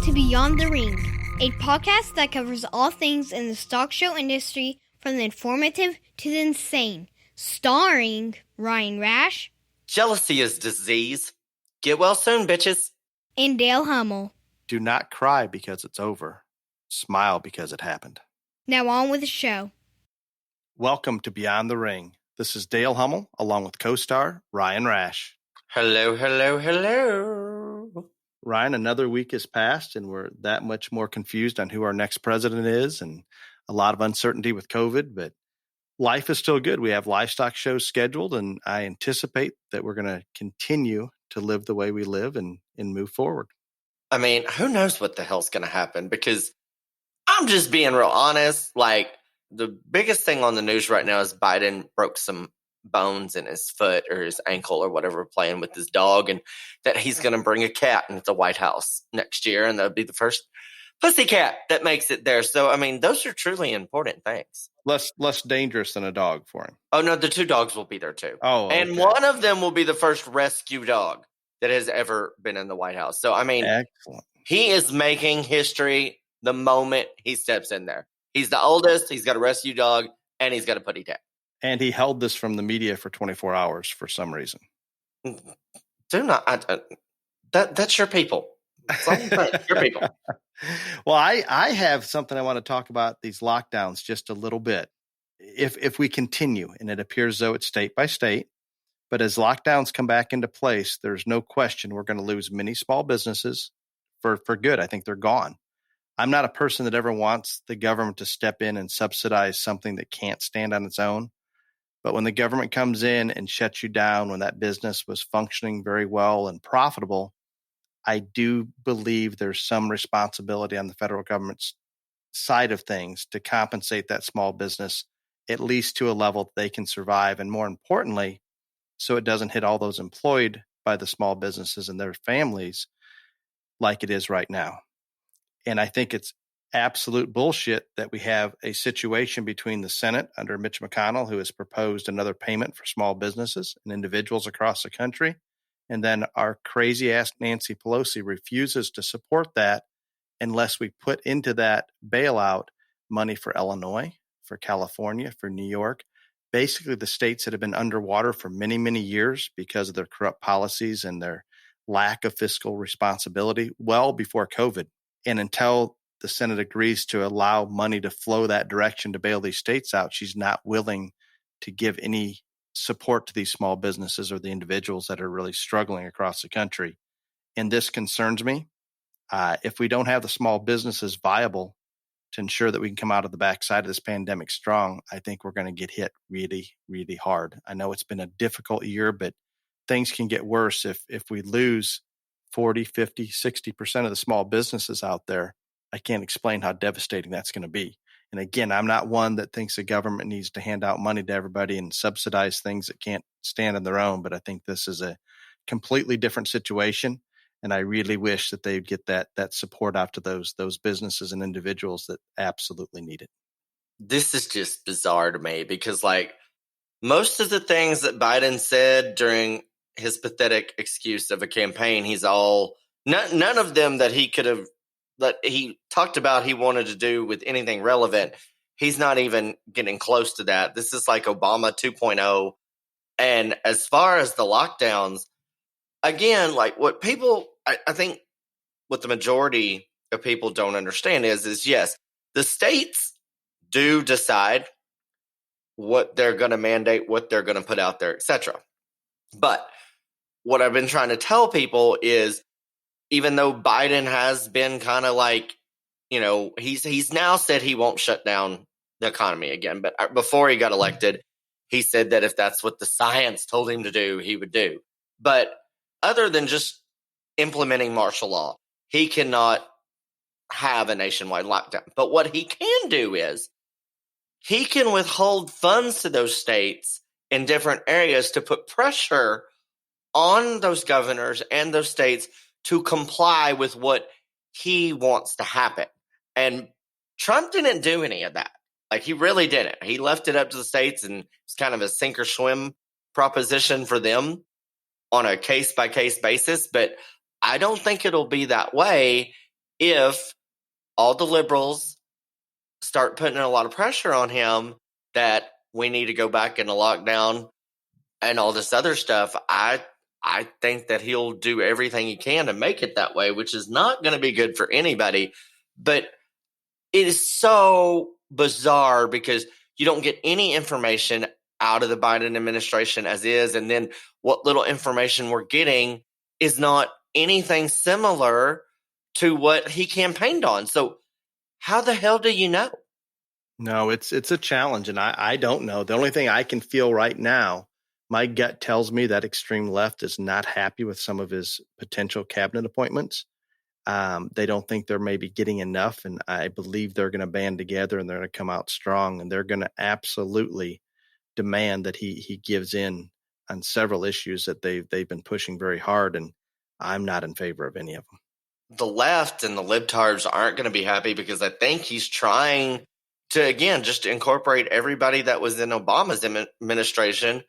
to Beyond the Ring, a podcast that covers all things in the stock show industry from the informative to the insane, starring Ryan Rash, Jealousy is disease. Get well soon, bitches. and Dale Hummel. Do not cry because it's over. Smile because it happened. Now on with the show. Welcome to Beyond the Ring. This is Dale Hummel, along with co-star Ryan Rash. Hello, hello, hello. Ryan, another week has passed, and we're that much more confused on who our next president is, and a lot of uncertainty with COVID, but life is still good. We have livestock shows scheduled, and I anticipate that we're going to continue to live the way we live and move forward. I mean, who knows what the hell's going to happen? Because I'm just being real honest. Like, the biggest thing on the news right now is Biden broke some bones in his foot or his ankle or whatever playing with his dog, and that he's going to bring a cat into the White House next year, and that'll be the first pussy cat that makes it there. So, I mean, those are truly important things. Less dangerous than a dog for him. Oh, no, the two dogs will be there too. Oh, okay. And one of them will be the first rescue dog that has ever been in the White House. So, I mean, excellent. He is making history the moment he steps in there. He's the oldest, he's got a rescue dog, and he's got a putty tat. And he held this from the media for 24 hours for some reason. Do not. That's your people. Your people. Well, I have something I want to talk about these lockdowns just a little bit. If we continue, and it appears though it's state by state, but as lockdowns come back into place, there's no question we're going to lose many small businesses for good. I think they're gone. I'm not a person that ever wants the government to step in and subsidize something that can't stand on its own. But when the government comes in and shuts you down, when that business was functioning very well and profitable, I do believe there's some responsibility on the federal government's side of things to compensate that small business, at least to a level that they can survive. And more importantly, so it doesn't hit all those employed by the small businesses and their families like it is right now. And I think it's absolute bullshit that we have a situation between the Senate under Mitch McConnell, who has proposed another payment for small businesses and individuals across the country. And then our crazy ass Nancy Pelosi refuses to support that unless we put into that bailout money for Illinois, for California, for New York, basically the states that have been underwater for many, many years because of their corrupt policies and their lack of fiscal responsibility well before COVID. And until the Senate agrees to allow money to flow that direction to bail these states out, she's not willing to give any support to these small businesses or the individuals that are really struggling across the country. And this concerns me. If we don't have the small businesses viable to ensure that we can come out of the backside of this pandemic strong, I think we're going to get hit really, really hard. I know it's been a difficult year, but things can get worse if we lose 40, 50, 60% of the small businesses out there. I can't explain how devastating that's going to be. And again, I'm not one that thinks the government needs to hand out money to everybody and subsidize things that can't stand on their own. But I think this is a completely different situation. And I really wish that they'd get that support out to those businesses and individuals that absolutely need it. This is just bizarre to me because, like, most of the things that Biden said during his pathetic excuse of a campaign, none of them that he could have, that he talked about he wanted to do with anything relevant. He's not even getting close to that. This is like Obama 2.0. And as far as the lockdowns, again, like what people, I think what the majority of people don't understand is yes, the states do decide what they're going to mandate, what they're going to put out there, etc. But what I've been trying to tell people is, even though Biden has been kind of like, he's now said he won't shut down the economy again. But before he got elected, he said that if that's what the science told him to do, he would do. But other than just implementing martial law, he cannot have a nationwide lockdown. But what he can do is he can withhold funds to those states in different areas to put pressure on those governors and those states to comply with what he wants to happen. And Trump didn't do any of that. Like, he really didn't. He left it up to the states, and it's kind of a sink or swim proposition for them on a case by case basis. But I don't think it'll be that way if all the liberals start putting a lot of pressure on him that we need to go back into lockdown and all this other stuff, I think that he'll do everything he can to make it that way, which is not going to be good for anybody. But it is so bizarre because you don't get any information out of the Biden administration as is. And then what little information we're getting is not anything similar to what he campaigned on. So how the hell do you know? No, it's a challenge, and I don't know. The only thing I can feel right now, my gut tells me that extreme left is not happy with some of his potential cabinet appointments. They don't think they're maybe getting enough, and I believe they're going to band together and they're going to come out strong, and they're going to absolutely demand that he gives in on several issues that they've been pushing very hard, and I'm not in favor of any of them. The left and the libtards aren't going to be happy because I think he's trying to, again, just incorporate everybody that was in Obama's administration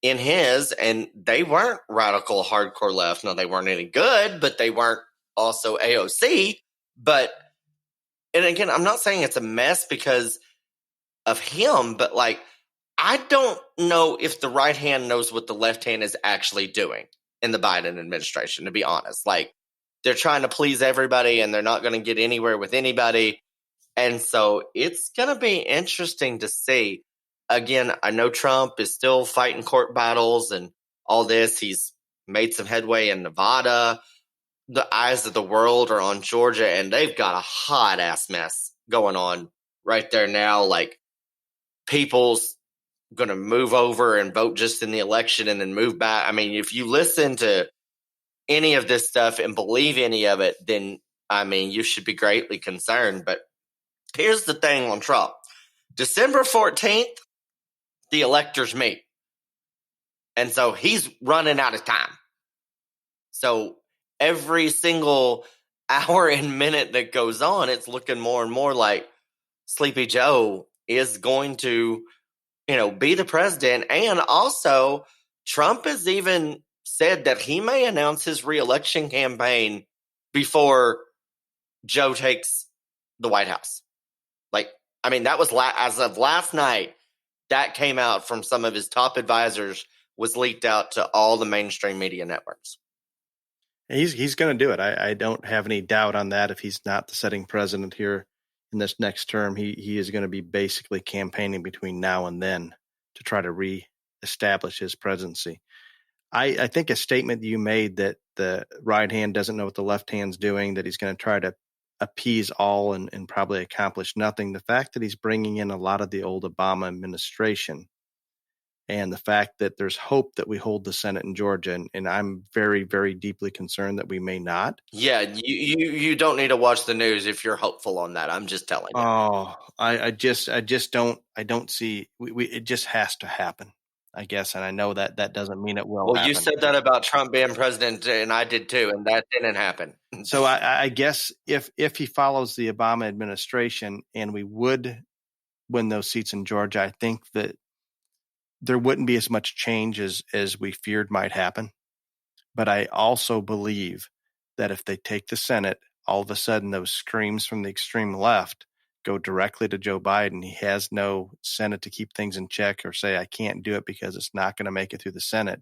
in his, and they weren't radical hardcore left. No, they weren't any good, but they weren't also AOC. But, and again, I'm not saying it's a mess because of him, but like, I don't know if the right hand knows what the left hand is actually doing in the Biden administration, to be honest. Like, they're trying to please everybody and they're not going to get anywhere with anybody. And so it's going to be interesting to see. Again, I know Trump is still fighting court battles and all this. He's made some headway in Nevada. The eyes of the world are on Georgia, and they've got a hot ass mess going on right there now. Like, people's going to move over and vote just in the election and then move back. I mean, if you listen to any of this stuff and believe any of it, then, I mean, you should be greatly concerned. But here's the thing on Trump. December 14th, the electors meet. And so he's running out of time. So every single hour and minute that goes on, it's looking more and more like Sleepy Joe is going to, be the president. And also, Trump has even said that he may announce his reelection campaign before Joe takes the White House. Like, I mean, that was as of last night, that came out from some of his top advisors, was leaked out to all the mainstream media networks. He's going to do it. I don't have any doubt on that. If he's not the sitting president here in this next term, he is going to be basically campaigning between now and then to try to reestablish his presidency. I think a statement you made that the right hand doesn't know what the left hand's doing, that he's going to try to appease all and probably accomplish nothing. The fact that he's bringing in a lot of the old Obama administration, and the fact that there's hope that we hold the Senate in Georgia, and I'm very, very deeply concerned that we may not. Yeah, you don't need to watch the news if you're hopeful on that. I'm just telling you. Oh, I just don't see. It just has to happen, I guess, and I know that doesn't mean it will. Well, happen. You said that about Trump being president, and I did too, and that didn't happen. So I guess if he follows the Obama administration and we would win those seats in Georgia, I think that there wouldn't be as much change as we feared might happen. But I also believe that if they take the Senate, all of a sudden those screams from the extreme left go directly to Joe Biden. He has no Senate to keep things in check or say, I can't do it because it's not going to make it through the Senate.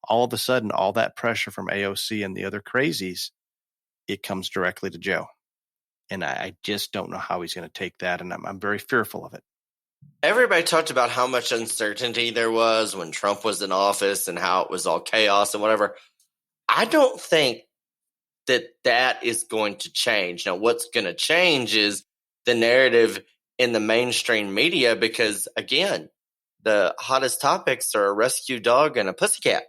All of a sudden, all that pressure from AOC and the other crazies, it comes directly to Joe. And I just don't know how he's going to take that. And I'm very fearful of it. Everybody talked about how much uncertainty there was when Trump was in office and how it was all chaos and whatever. I don't think that is going to change. Now, what's going to change is the narrative in the mainstream media because, again, the hottest topics are a rescue dog and a pussycat.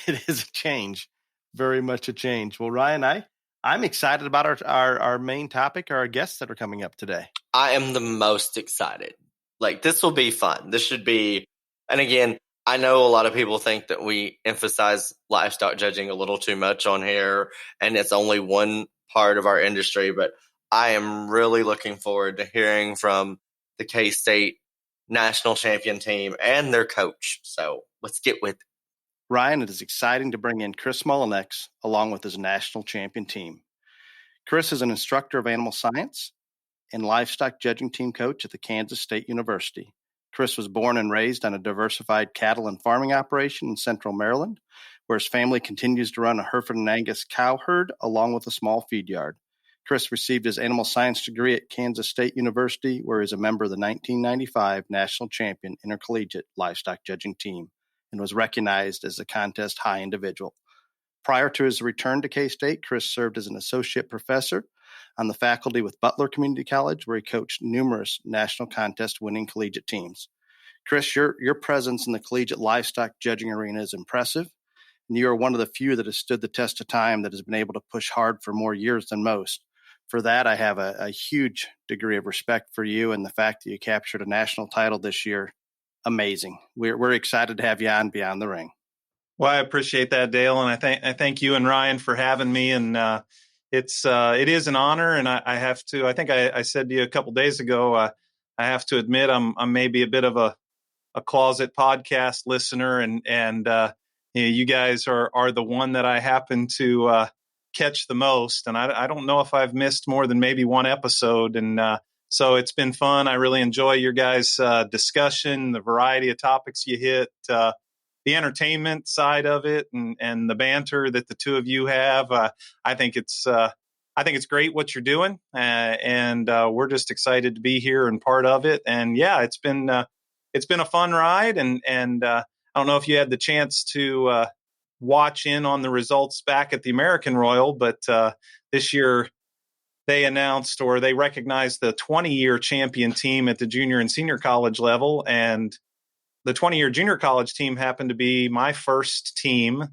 It is a change, very much a change. Well, Ryan, I'm excited about our main topic, our guests that are coming up today. I am the most excited. Like, this will be fun. This should be, and again, I know a lot of people think that we emphasize livestock judging a little too much on here, and it's only one part of our industry, but I am really looking forward to hearing from the K-State national champion team and their coach. So let's get with it. Ryan, it is exciting to bring in Chris Mullinex along with his national champion team. Chris is an instructor of animal science and livestock judging team coach at the Kansas State University. Chris was born and raised on a diversified cattle and farming operation in central Maryland, where his family continues to run a Hereford and Angus cow herd along with a small feed yard. Chris received his animal science degree at Kansas State University, where he is a member of the 1995 national champion intercollegiate livestock judging team and was recognized as a contest high individual. Prior to his return to K-State, Chris served as an associate professor on the faculty with Butler Community College, where he coached numerous national contest winning collegiate teams. Chris, your presence in the collegiate livestock judging arena is impressive, and you are one of the few that has stood the test of time that has been able to push hard for more years than most. For that, I have a huge degree of respect for you, and the fact that you captured a national title this year, amazing. We're excited to have you on Beyond the Ring. Well, I appreciate that, Dale, and I thank you and Ryan for having me. And it is an honor, and I have to. I think I said to you a couple days ago. I have to admit I'm maybe a bit of a closet podcast listener, and you guys are the one that I happen to catch the most. And I don't know if I've missed more than maybe one episode, and so it's been fun. I really enjoy your guys' discussion, the variety of topics you hit. The entertainment side of it and the banter that the two of you have. I think it's great what you're doing. And we're just excited to be here and part of it. And yeah, it's been a fun ride. And I don't know if you had the chance to watch in on the results back at the American Royal, but this year they announced, or they recognized, the 20-year champion team at the junior and senior college level. And the 20-year junior college team happened to be my first team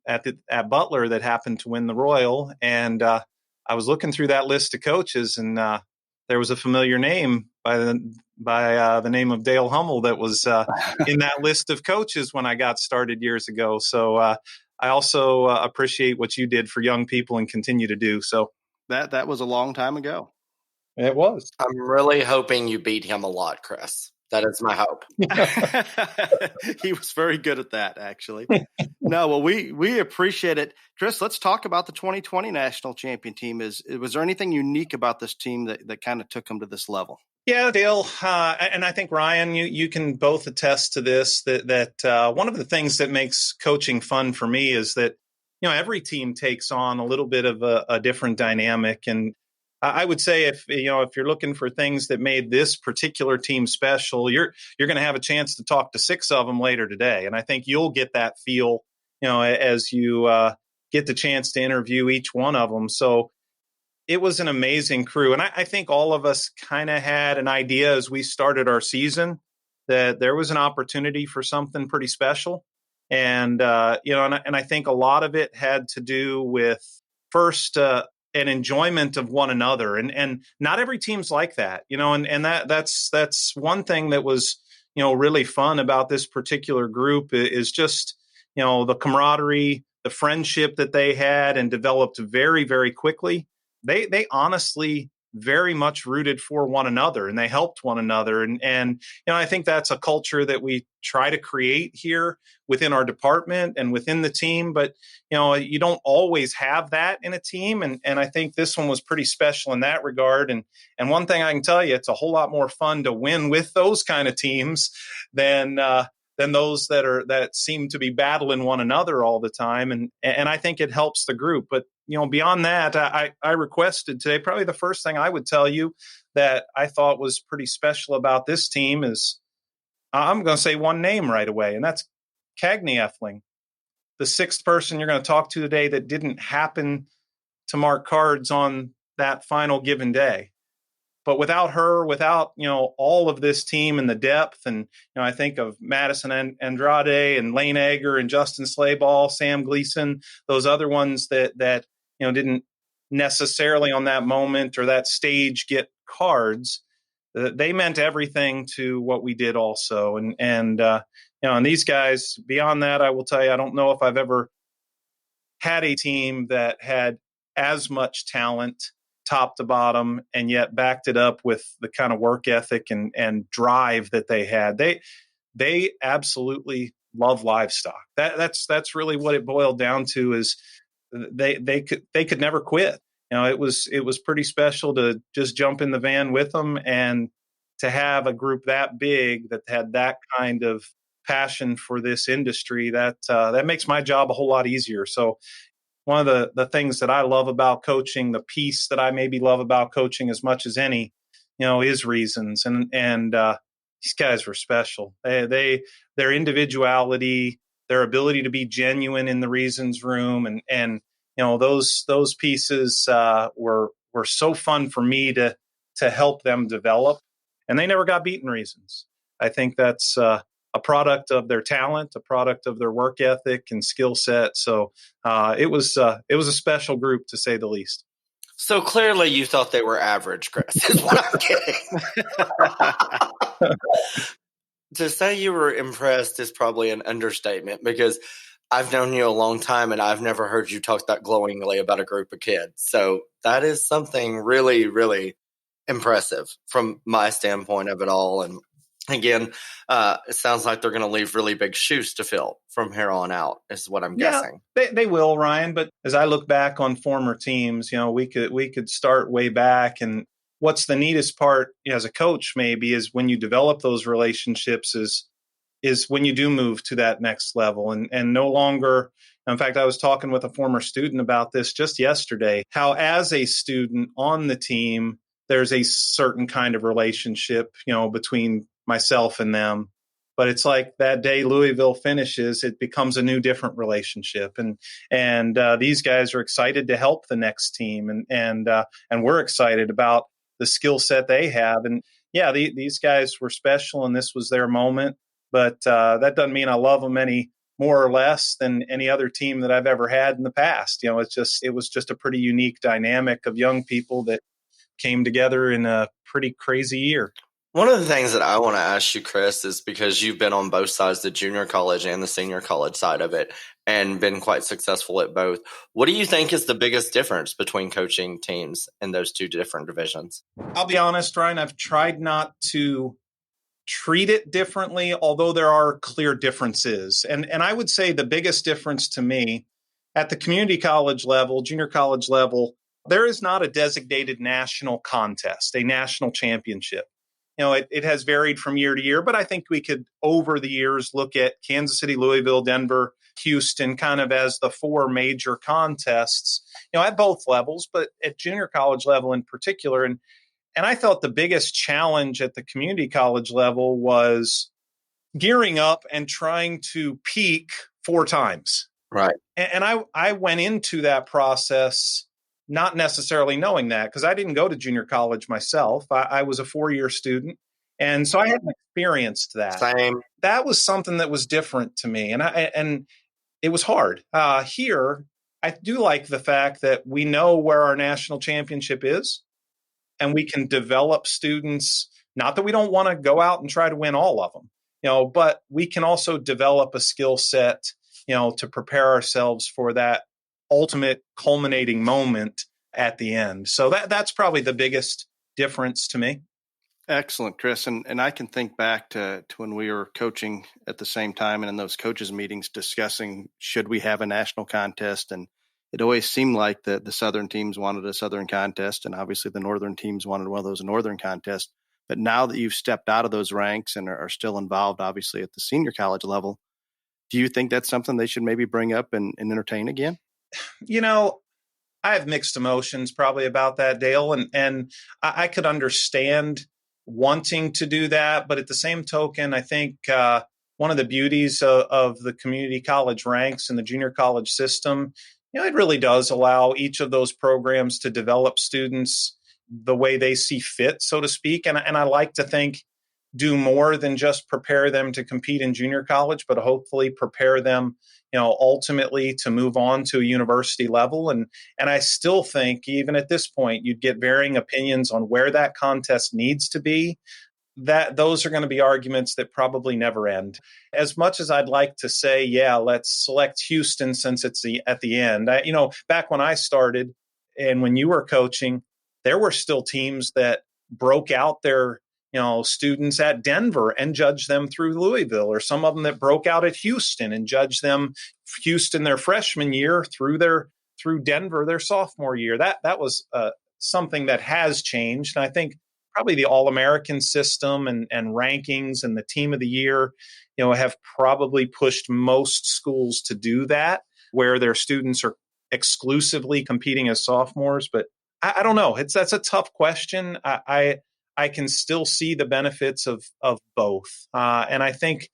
at Butler that happened to win the Royal. And I was looking through that list of coaches, and there was a familiar name by the name of Dale Hummel that was in that list of coaches when I got started years ago. So I also appreciate what you did for young people and continue to do. So that was a long time ago. It was. I'm really hoping you beat him a lot, Chris. That is my hope. He was very good at that, actually. No, well, we appreciate it. Chris, let's talk about the 2020 national champion team. Was there anything unique about this team that kind of took them to this level? Yeah, Dale, and I think, Ryan, you can both attest to this, that one of the things that makes coaching fun for me is that, every team takes on a little bit of a different dynamic. And I would say if you're looking for things that made this particular team special, you're going to have a chance to talk to 6 of them later today. And I think you'll get that feel, as you get the chance to interview each one of them. So it was an amazing crew. And I think all of us kind of had an idea as we started our season that there was an opportunity for something pretty special. And, and I think a lot of it had to do with first, an enjoyment of one another. And not every team's like that, and that's one thing that was, really fun about this particular group is just, the camaraderie, the friendship that they had and developed very, very quickly. They honestly very much rooted for one another, and they helped one another. And I think that's a culture that we try to create here within our department and within the team. But, you don't always have that in a team. And I think this one was pretty special in that regard. And one thing I can tell you, it's a whole lot more fun to win with those kind of teams than those that seem to be battling one another all the time. And I think it helps the group. But, beyond that, I requested today, probably the first thing I would tell you that I thought was pretty special about this team is I'm going to say one name right away, and that's Cagney Effling, the 6th person you're going to talk to today that didn't happen to mark cards on that final given day. But without her, without, all of this team and the depth, and, I think of Madison Andrade and Lane Egger and Justin Slayball, Sam Gleason, those other ones that didn't necessarily on that moment or that stage get cards. They meant everything to what we did also. And these guys, beyond that, I will tell you, I don't know if I've ever had a team that had as much talent top to bottom, and yet backed it up with the kind of work ethic and drive that they had. They absolutely love livestock. That's really what it boiled down to, is they could never quit. it was pretty special to just jump in the van with them and to have a group that big that had that kind of passion for this industry. That makes my job a whole lot easier. So one of the things that I love about coaching, the piece that I maybe love about coaching as much as any, is reasons. And these guys were special. Their individuality, their ability to be genuine in the reasons room, and those pieces were so fun for me to help them develop. And they never got beaten reasons. I think that's a product of their talent, a product of their work ethic and skill set. So it was a special group, to say the least. So clearly you thought they were average, Chris, is what I'm getting. To say you were impressed is probably an understatement, because I've known you a long time and I've never heard you talk that glowingly about a group of kids. So that is something really, really impressive from my standpoint of it all. And again, it sounds like they're going to leave really big shoes to fill from here on out, is what I'm guessing. They will, Ryan. But as I look back on former teams, we could start way back. And what's the neatest part as a coach maybe is when you develop those relationships is when you do move to that next level and no longer. In fact, I was talking with a former student about this just yesterday, how as a student on the team, there's a certain kind of relationship, between myself and them. But it's like that day Louisville finishes, it becomes a new, different relationship. And these guys are excited to help the next team. And we're excited about the skill set they have. And yeah, these guys were special and this was their moment. But that doesn't mean I love them any more or less than any other team that I've ever had in the past. It was just a pretty unique dynamic of young people that came together in a pretty crazy year. One of the things that I want to ask you, Chris, is because you've been on both sides, the junior college and the senior college side of it, and been quite successful at both. What do you think is the biggest difference between coaching teams in those two different divisions? I'll be honest, Ryan, I've tried not to treat it differently, although there are clear differences. And I would say the biggest difference to me at the community college level, junior college level, there is not a designated national contest, a national championship. It has varied from year to year, but I think we could, over the years, look at Kansas City, Louisville, Denver, Houston, kind of as the four major contests, at both levels, but at junior college level in particular. And I thought the biggest challenge at the community college level was gearing up and trying to peak 4 times. Right. And I went into that process not necessarily knowing that, because I didn't go to junior college myself. I was a 4-year student. And so I hadn't experienced that. Same. That was something that was different to me. And it was hard. Here, I do like the fact that we know where our national championship is, and we can develop students. Not that we don't want to go out and try to win all of them, but we can also develop a skill set, to prepare ourselves for that ultimate culminating moment at the end. So that's probably the biggest difference to me. Excellent, Chris. And I can think back to when we were coaching at the same time and in those coaches meetings discussing, should we have a national contest? And it always seemed like the Southern teams wanted a Southern contest, and obviously the Northern teams wanted one of those Northern contests. But now that you've stepped out of those ranks and are still involved, obviously, at the senior college level, do you think that's something they should maybe bring up and entertain again? I have mixed emotions probably about that, Dale, and I could understand wanting to do that. But at the same token, I think one of the beauties of the community college ranks and the junior college system, it really does allow each of those programs to develop students the way they see fit, so to speak. And I like to think do more than just prepare them to compete in junior college, but hopefully prepare them, ultimately to move on to a university level. And I still think even at this point, you'd get varying opinions on where that contest needs to be. That those are going to be arguments that probably never end. As much as I'd like to say, yeah, let's select Houston since it's at the end. Back when I started and when you were coaching, there were still teams that broke out their students at Denver and judged them through Louisville, or some of them that broke out at Houston and judged them, Houston, their freshman year through their through Denver their sophomore year. That was something that has changed. And I think probably the All-American system and rankings and the team of the year, have probably pushed most schools to do that, where their students are exclusively competing as sophomores. But I don't know. That's a tough question. I can still see the benefits of both. And I think,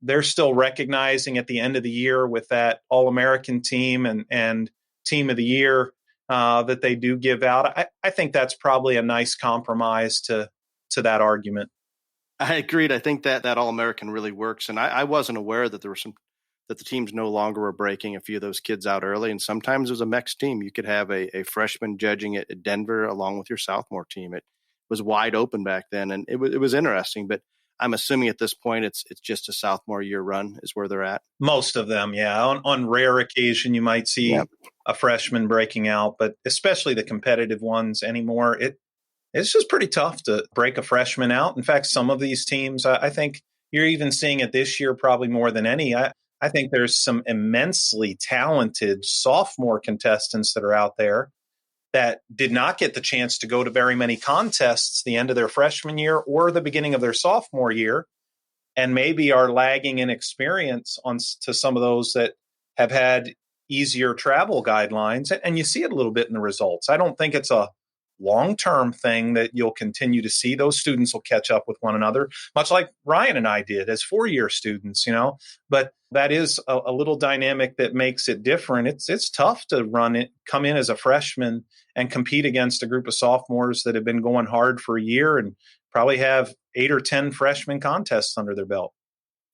they're still recognizing at the end of the year with that All-American team and team of the year that they do give out. I think that's probably a nice compromise to that argument. I agreed. I think that All-American really works. And I wasn't aware that that the teams no longer were breaking a few of those kids out early. And sometimes it was a mixed team. You could have a freshman judging it at Denver along with your sophomore team. It was wide open back then. And it was interesting, but I'm assuming at this point it's just a sophomore year run is where they're at. Most of them, yeah. On rare occasion, you might see a freshman breaking out, but especially the competitive ones anymore, it's just pretty tough to break a freshman out. In fact, some of these teams, I think you're even seeing it this year probably more than any. I think there's some immensely talented sophomore contestants that are out there that did not get the chance to go to very many contests the end of their freshman year or the beginning of their sophomore year, and maybe are lagging in experience to some of those that have had easier travel guidelines. And you see it a little bit in the results. I don't think it's a long-term thing that you'll continue to see. Those students will catch up with one another, much like Ryan and I did as four-year students, but that is a little dynamic that makes it different. It's tough to come in as a freshman and compete against a group of sophomores that have been going hard for a year and probably have 8 or 10 freshman contests under their belt.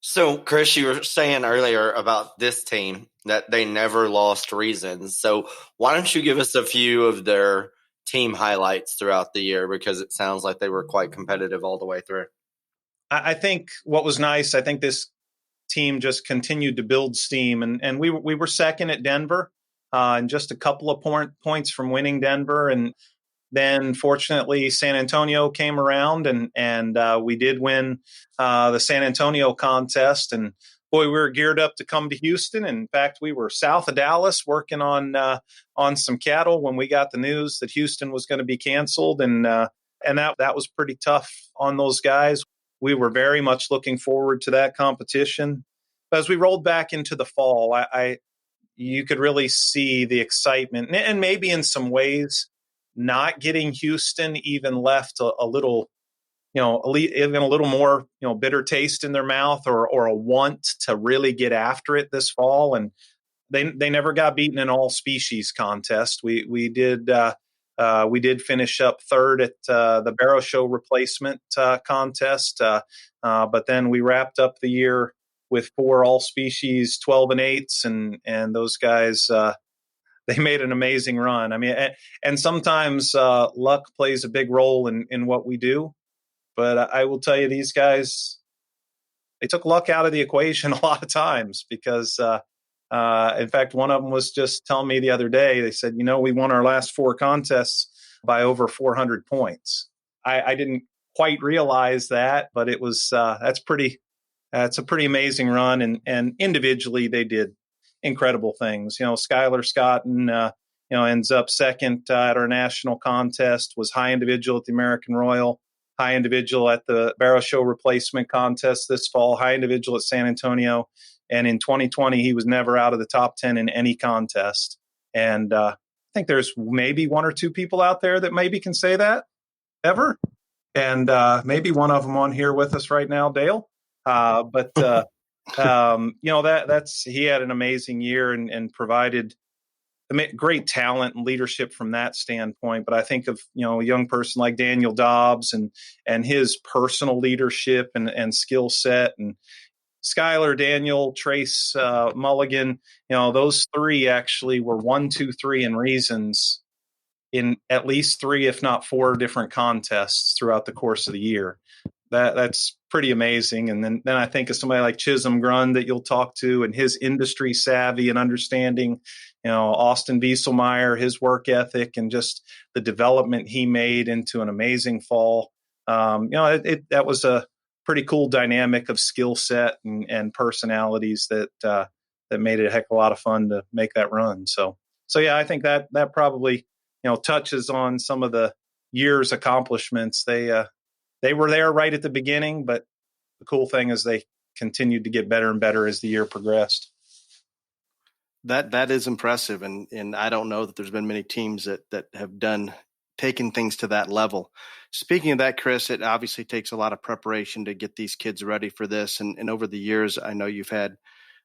So, Chris, you were saying earlier about this team that they never lost reasons. So why don't you give us a few of their team highlights throughout the year, because it sounds like they were quite competitive all the way through. I think what was nice, I think this team just continued to build steam, and we were second at Denver, and just a couple of points from winning Denver, and then fortunately San Antonio came around, and we did win the San Antonio contest, and boy, we were geared up to come to Houston. In fact, we were south of Dallas working on some cattle when we got the news that Houston was going to be canceled, and that was pretty tough on those guys. We were very much looking forward to that competition. But as we rolled back into the fall, you could really see the excitement, and maybe in some ways, not getting Houston even left a little. Even a little more, bitter taste in their mouth or a want to really get after it this fall. And they never got beaten in all species contest. We did finish up third at the Barrow Show replacement contest. But then we wrapped up the year with 4 all species 12 and 8s. And those guys, they made an amazing run. I mean, and sometimes luck plays a big role in what we do. But I will tell you, these guys, they took luck out of the equation a lot of times because, in fact, one of them was just telling me the other day, they said, we won our last 4 contests by over 400 points. I didn't quite realize that, but it was that's a pretty amazing run. And individually, they did incredible things. Skylar Scotton, ends up second at our national contest, was high individual at the American Royal, high individual at the Barrow Show replacement contest this fall, high individual at San Antonio. And in 2020, he was never out of the top 10 in any contest. And I think there's maybe 1 or 2 people out there that maybe can say that ever. And maybe one of them on here with us right now, Dale. That's he had an amazing year and provided great talent and leadership from that standpoint. But I think of, a young person like Daniel Dobbs and his personal leadership and skill set, and Skylar, Daniel, Trace, Mulligan, those 3 actually were 1, 2, 3 in reasons in at least 3, if not 4 different contests throughout the course of the year. That's pretty amazing. And then I think of somebody like Chisholm Grund that you'll talk to, and his industry savvy and understanding, Austin Wieselmeyer, his work ethic, and just the development he made into an amazing fall. That was a pretty cool dynamic of skill set and personalities that that made it a heck of a lot of fun to make that run. So yeah, I think that probably, touches on some of the year's accomplishments. They were there right at the beginning, but the cool thing is they continued to get better and better as the year progressed. That is impressive, and I don't know that there's been many teams that have taken things to that level. Speaking of that, Chris, it obviously takes a lot of preparation to get these kids ready for this, and over the years, I know you've had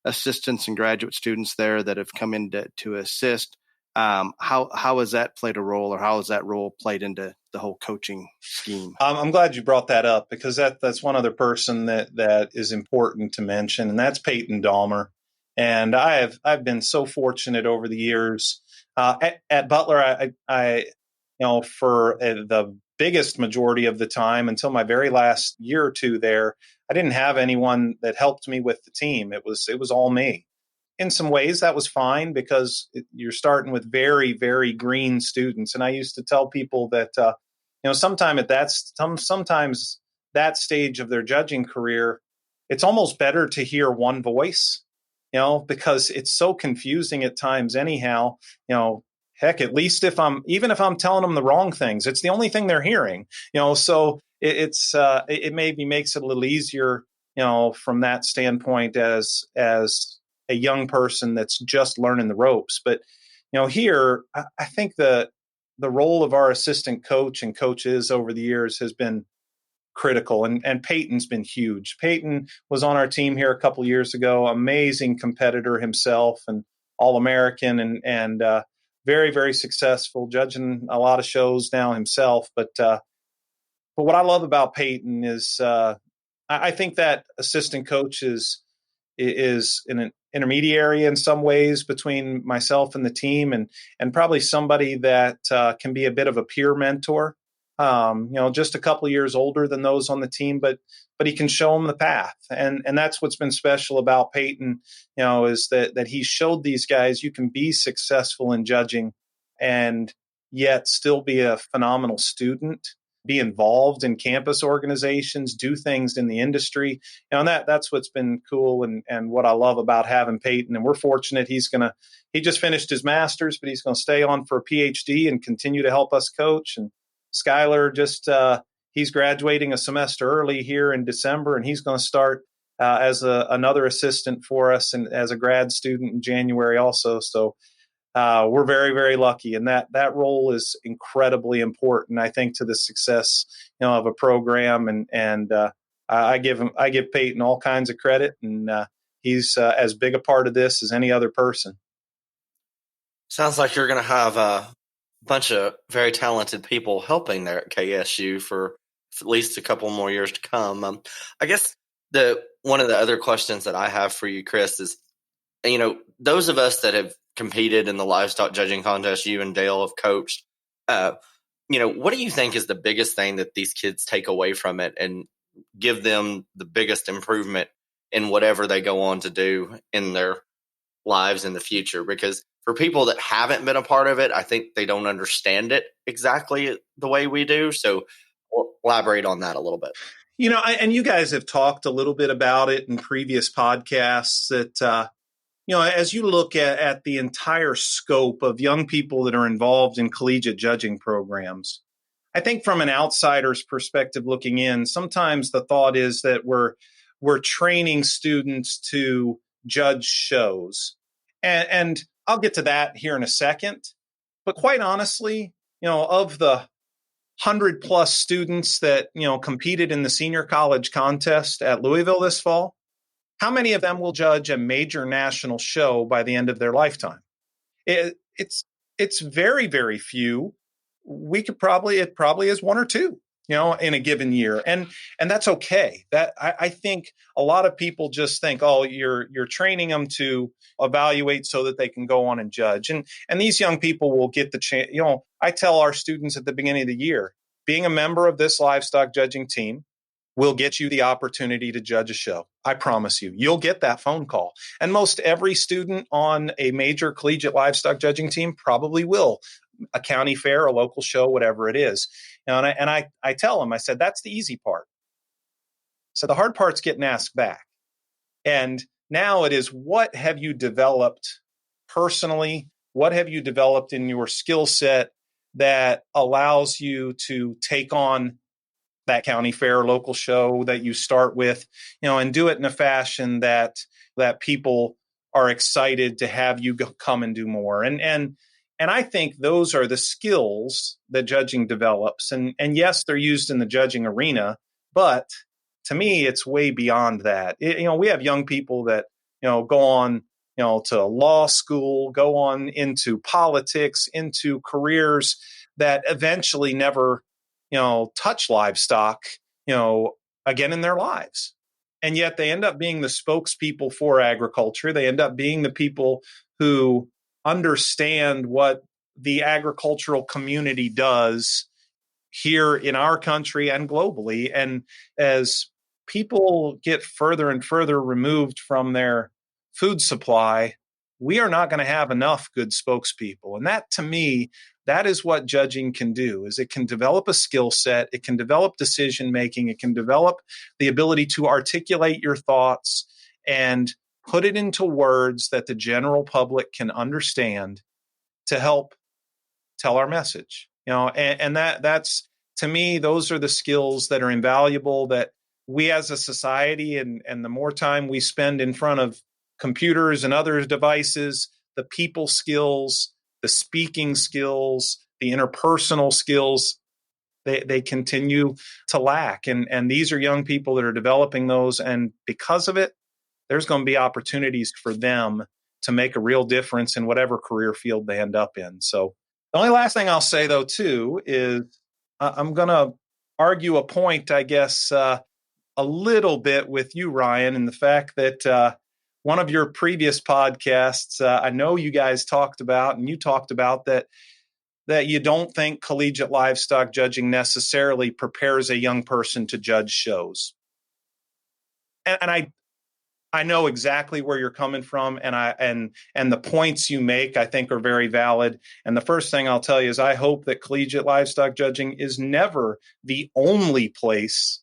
assistants and graduate students there that have come in to assist. How has that played a role, or how has that role played into the whole coaching scheme? I'm glad you brought that up, because that's one other person that is important to mention, and that's Peyton Dahmer. And I've been so fortunate over the years at Butler. I for the biggest majority of the time until my very last year or two there, I didn't have anyone that helped me with the team. It was all me. In some ways, that was fine, because you're starting with very, very green students. And I used to tell people that sometimes that stage of their judging career, it's almost better to hear one voice, because it's so confusing at times anyhow. Heck, at least if I'm telling them the wrong things, it's the only thing they're hearing, so it maybe makes it a little easier, from that standpoint as a young person that's just learning the ropes. But, here, I think the role of our assistant coach and coaches over the years has been critical, and Peyton's been huge. Peyton was on our team here a couple of years ago, amazing competitor himself, and All-American, and very, very successful, judging a lot of shows now himself. But what I love about Peyton is I think that assistant coach is an intermediary in some ways between myself and the team, and probably somebody that can be a bit of a peer mentor. Just a couple of years older than those on the team, but he can show them the path. And that's what's been special about Peyton, is that he showed these guys you can be successful in judging and yet still be a phenomenal student, be involved in campus organizations, do things in the industry. And that's what's been cool, and what I love about having Peyton. And we're fortunate he just finished his master's, but he's going to stay on for a PhD and continue to help us coach. And Skylar he's graduating a semester early here in December, and he's going to start as another assistant for us and as a grad student in January also. So we're very, very lucky, and that role is incredibly important, I think, to the success of a program. And I give Peyton all kinds of credit, and he's as big a part of this as any other person. Sounds like you're going to have a bunch of very talented people helping there at KSU for at least a couple more years to come. I guess one of the other questions that I have for you, Chris, is, those of us that have competed in the livestock judging contest, you and Dale have coached, what do you think is the biggest thing that these kids take away from it and give them the biggest improvement in whatever they go on to do in their lives in the future? Because for people that haven't been a part of it, I think they don't understand it exactly the way we do. So we'll elaborate on that a little bit. And you guys have talked a little bit about it in previous podcasts that, as you look at the entire scope of young people that are involved in collegiate judging programs, I think from an outsider's perspective looking in, sometimes the thought is that we're training students to judge shows. And I'll get to that here in a second. But quite honestly, of the 100+ students that, competed in the senior college contest at Louisville this fall, how many of them will judge a major national show by the end of their lifetime? It's very, very few. It probably is one or two, in a given year. And that's okay. That I think a lot of people just think, oh, you're training them to evaluate so that they can go on and judge. And these young people will get the chance. I tell our students at the beginning of the year, being a member of this livestock judging team will get you the opportunity to judge a show. I promise you, you'll get that phone call. And most every student on a major collegiate livestock judging team probably will. A county fair, a local show, whatever it is. And I tell them, I said, that's the easy part. So the hard part's getting asked back. And Now it is, what have you developed personally? What have you developed in your skill set that allows you to take on that county fair, local show that you start with, and do it in a fashion that people are excited to have you come and do more. And I think those are the skills that judging develops. And yes, they're used in the judging arena, but to me, it's way beyond that. We have young people that, go on, to law school, go on into politics, into careers that eventually never, touch livestock, again in their lives. And yet they end up being the spokespeople for agriculture. They end up being the people who understand what the agricultural community does here in our country and globally. And as people get further and further removed from their food supply, we are not going to have enough good spokespeople. And that, to me, that is what judging can do, is it can develop a skill set, it can develop decision making, it can develop the ability to articulate your thoughts and put it into words that the general public can understand to help tell our message. And that's, to me, those are the skills that are invaluable, that we as a society, and the more time we spend in front of computers and other devices, the people skills, the speaking skills, the interpersonal skills, they continue to lack. And these are young people that are developing those. And because of it, there's going to be opportunities for them to make a real difference in whatever career field they end up in. So the only last thing I'll say, though, too, is I'm going to argue a point, I guess, a little bit with you, Ryan, in the fact that one of your previous podcasts, I know you guys talked about, and you talked about that you don't think collegiate livestock judging necessarily prepares a young person to judge shows. And I know exactly where you're coming from, and the points you make, I think, are very valid. And the first thing I'll tell you is I hope that collegiate livestock judging is never the only place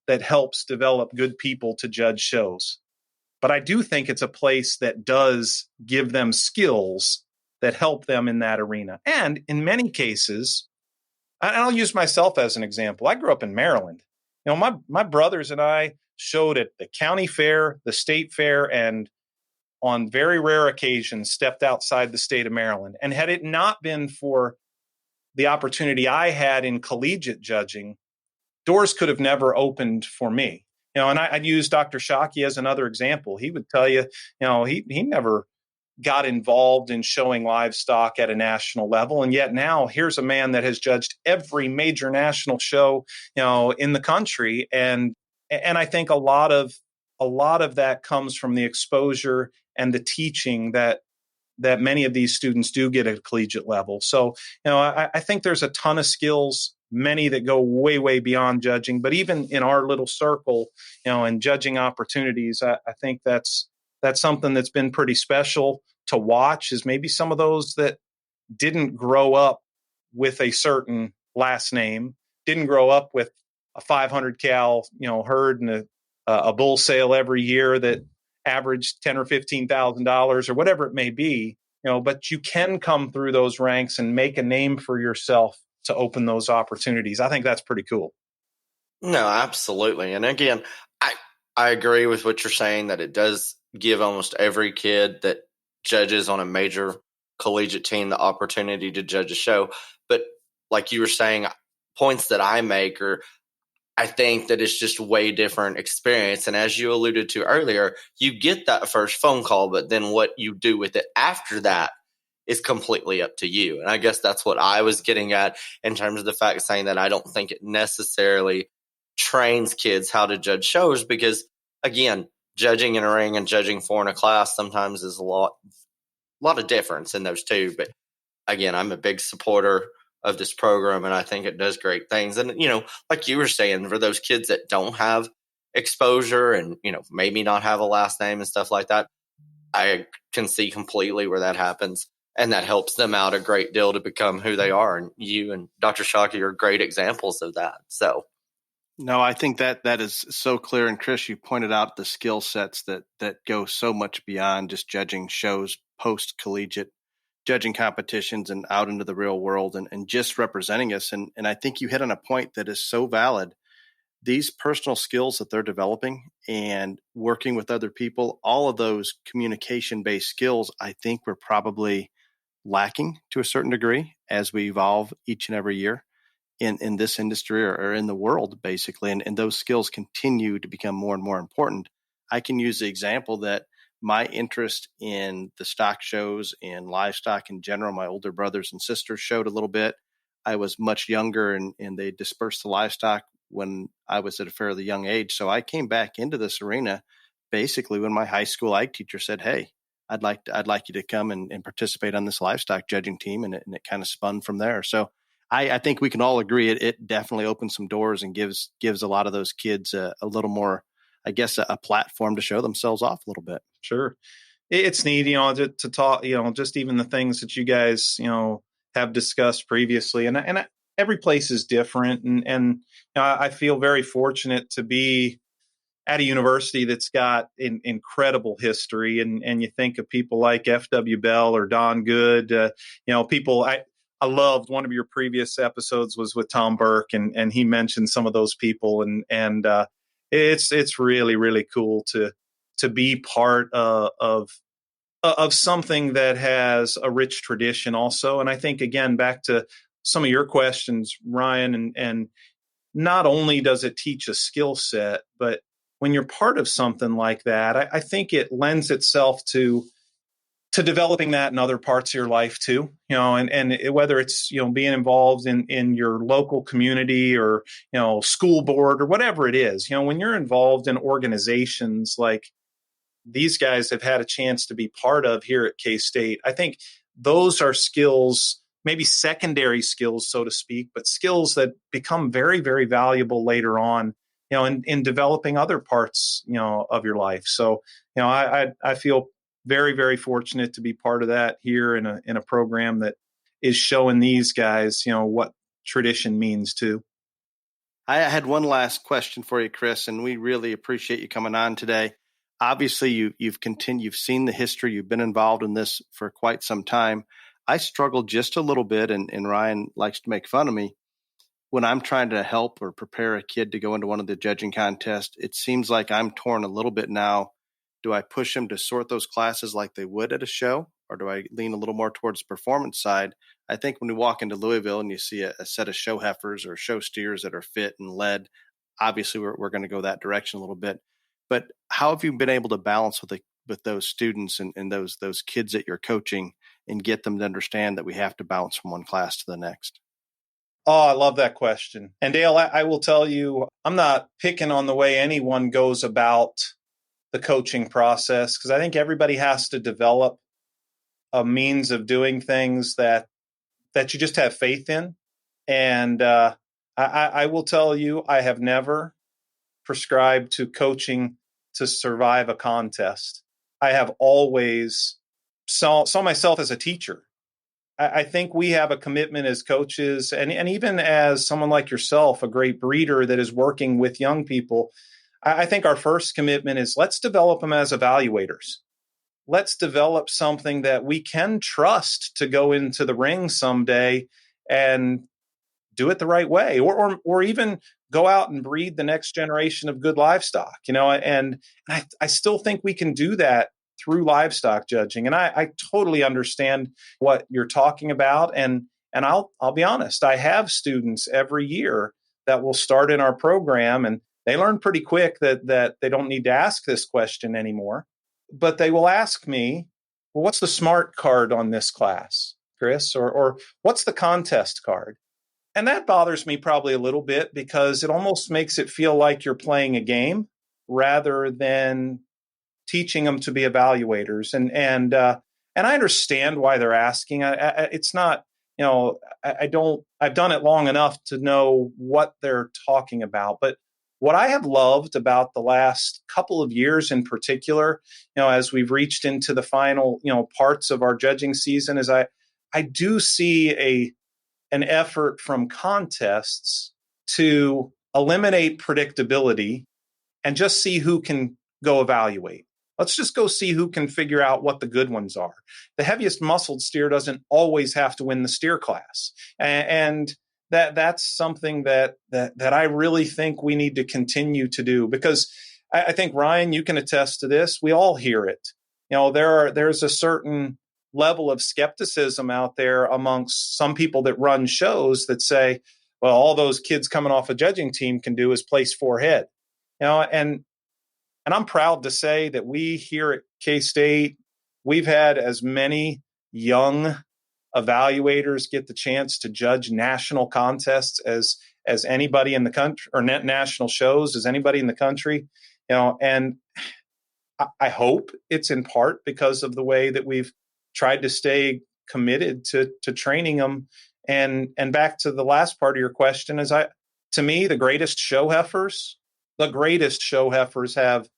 that helps develop good people to judge shows. But I do think it's a place that does give them skills that help them in that arena. And in many cases, and I'll use myself as an example. I grew up in Maryland. My brothers and I showed at the county fair, the state fair, and on very rare occasions stepped outside the state of Maryland. And had it not been for the opportunity I had in collegiate judging, doors could have never opened for me. And I'd use Dr. Shockey as another example. He would tell you, he never got involved in showing livestock at a national level. And yet now here's a man that has judged every major national show, in the country. And I think a lot of that comes from the exposure and the teaching that many of these students do get at a collegiate level. So, I think there's a ton of skills, many that go way, way beyond judging. But even in our little circle, and judging opportunities, I think that's something that's been pretty special to watch, is maybe some of those that didn't grow up with a certain last name, didn't grow up with a 500 cow, herd and a bull sale every year that averaged $10,000 or $15,000 or whatever it may be, but you can come through those ranks and make a name for yourself to open those opportunities. I think that's pretty cool. No, absolutely. And again, I agree with what you're saying, that it does give almost every kid that judges on a major collegiate team the opportunity to judge a show. But like you were saying, points that I make are, I think that it's just a way different experience. And as you alluded to earlier, you get that first phone call, but then what you do with it after that is completely up to you. And I guess that's what I was getting at in terms of the fact, saying that I don't think it necessarily trains kids how to judge shows, because again, judging in a ring and judging for in a class sometimes is a lot of difference in those two. But again, I'm a big supporter of this program, and I think it does great things. And, like you were saying, for those kids that don't have exposure and, maybe not have a last name and stuff like that, I can see completely where that happens. And that helps them out a great deal to become who they are. And you and Dr. Shockey are great examples of that. So, No, I think that is so clear. And Chris, you pointed out the skill sets that go so much beyond just judging shows, post collegiate judging competitions, and out into the real world, and just representing us. And I think you hit on a point that is so valid. These personal skills that they're developing and working with other people, all of those communication based skills, I think we're probably lacking to a certain degree as we evolve each and every year in this industry or in the world, basically. And those skills continue to become more and more important. I can use the example that my interest in the stock shows and livestock in general, my older brothers and sisters showed a little bit. I was much younger and they dispersed the livestock when I was at a fairly young age. So I came back into this arena basically when my high school ag teacher said, "Hey, I'd like you to come and participate on this livestock judging team." And it kind of spun from there. So I think we can all agree it definitely opens some doors and gives a lot of those kids a little more, I guess, a platform to show themselves off a little bit. Sure. It's neat, to talk, just even the things that you guys, have discussed previously. And every place is different. And I feel very fortunate to be at a university that's got an incredible history. And you think of people like F.W. Bell or Don Good, people. I loved one of your previous episodes was with Tom Burke, and he mentioned some of those people. And it's really, really cool to be part of something that has a rich tradition also. And I think, again, back to some of your questions, Ryan, and not only does it teach a skill set, but when you're part of something like that, I think it lends itself to developing that in other parts of your life too, and whether it's, being involved in your local community or, school board or whatever it is, when you're involved in organizations like these guys have had a chance to be part of here at K-State, I think those are skills, maybe secondary skills, so to speak, but skills that become very, very valuable later on, in developing other parts, of your life. So, I feel very, very fortunate to be part of that here in a program that is showing these guys, what tradition means too. I had one last question for you, Chris, and we really appreciate you coming on today. Obviously, you've seen the history. You've been involved in this for quite some time. I struggle just a little bit, and Ryan likes to make fun of me when I'm trying to help or prepare a kid to go into one of the judging contests. It seems like I'm torn a little bit now. Do I push them to sort those classes like they would at a show, or do I lean a little more towards the performance side? I think when we walk into Louisville and you see a set of show heifers or show steers that are fit and led, obviously we're going to go that direction a little bit. But how have you been able to balance with those students and those kids that you're coaching and get them to understand that we have to bounce from one class to the next? Oh, I love that question. And Dale, I will tell you, I'm not picking on the way anyone goes about the coaching process, because I think everybody has to develop a means of doing things that you just have faith in. And I will tell you, I have never prescribed to coaching to survive a contest. I have always saw myself as a teacher. I think we have a commitment as coaches, and even as someone like yourself, a great breeder that is working with young people. I think our first commitment is let's develop them as evaluators. Let's develop something that we can trust to go into the ring someday and do it the right way, or even go out and breed the next generation of good livestock, and I still think we can do that through livestock judging. And I totally understand what you're talking about. And I'll be honest, I have students every year that will start in our program, and they learn pretty quick that they don't need to ask this question anymore. But they will ask me, well, what's the smart card on this class, Chris? Or what's the contest card? And that bothers me probably a little bit, because it almost makes it feel like you're playing a game rather than teaching them to be evaluators. And I understand why they're asking. It's not, I've done it long enough to know what they're talking about. But what I have loved about the last couple of years in particular, as we've reached into the final, parts of our judging season, is I do see an effort from contests to eliminate predictability and just see who can go evaluate. Let's just go see who can figure out what the good ones are. The heaviest muscled steer doesn't always have to win the steer class. And that's something that I really think we need to continue to do, because I think, Ryan, you can attest to this. We all hear it. There's a certain level of skepticism out there amongst some people that run shows that say, well, all those kids coming off a judging team can do is place 4 head. And I'm proud to say that we here at K-State, we've had as many young evaluators get the chance to judge national contests as anybody in the country, or national shows as anybody in the country. And I hope it's in part because of the way that we've tried to stay committed to training them. And back to the last part of your question, to me, the greatest show heifers have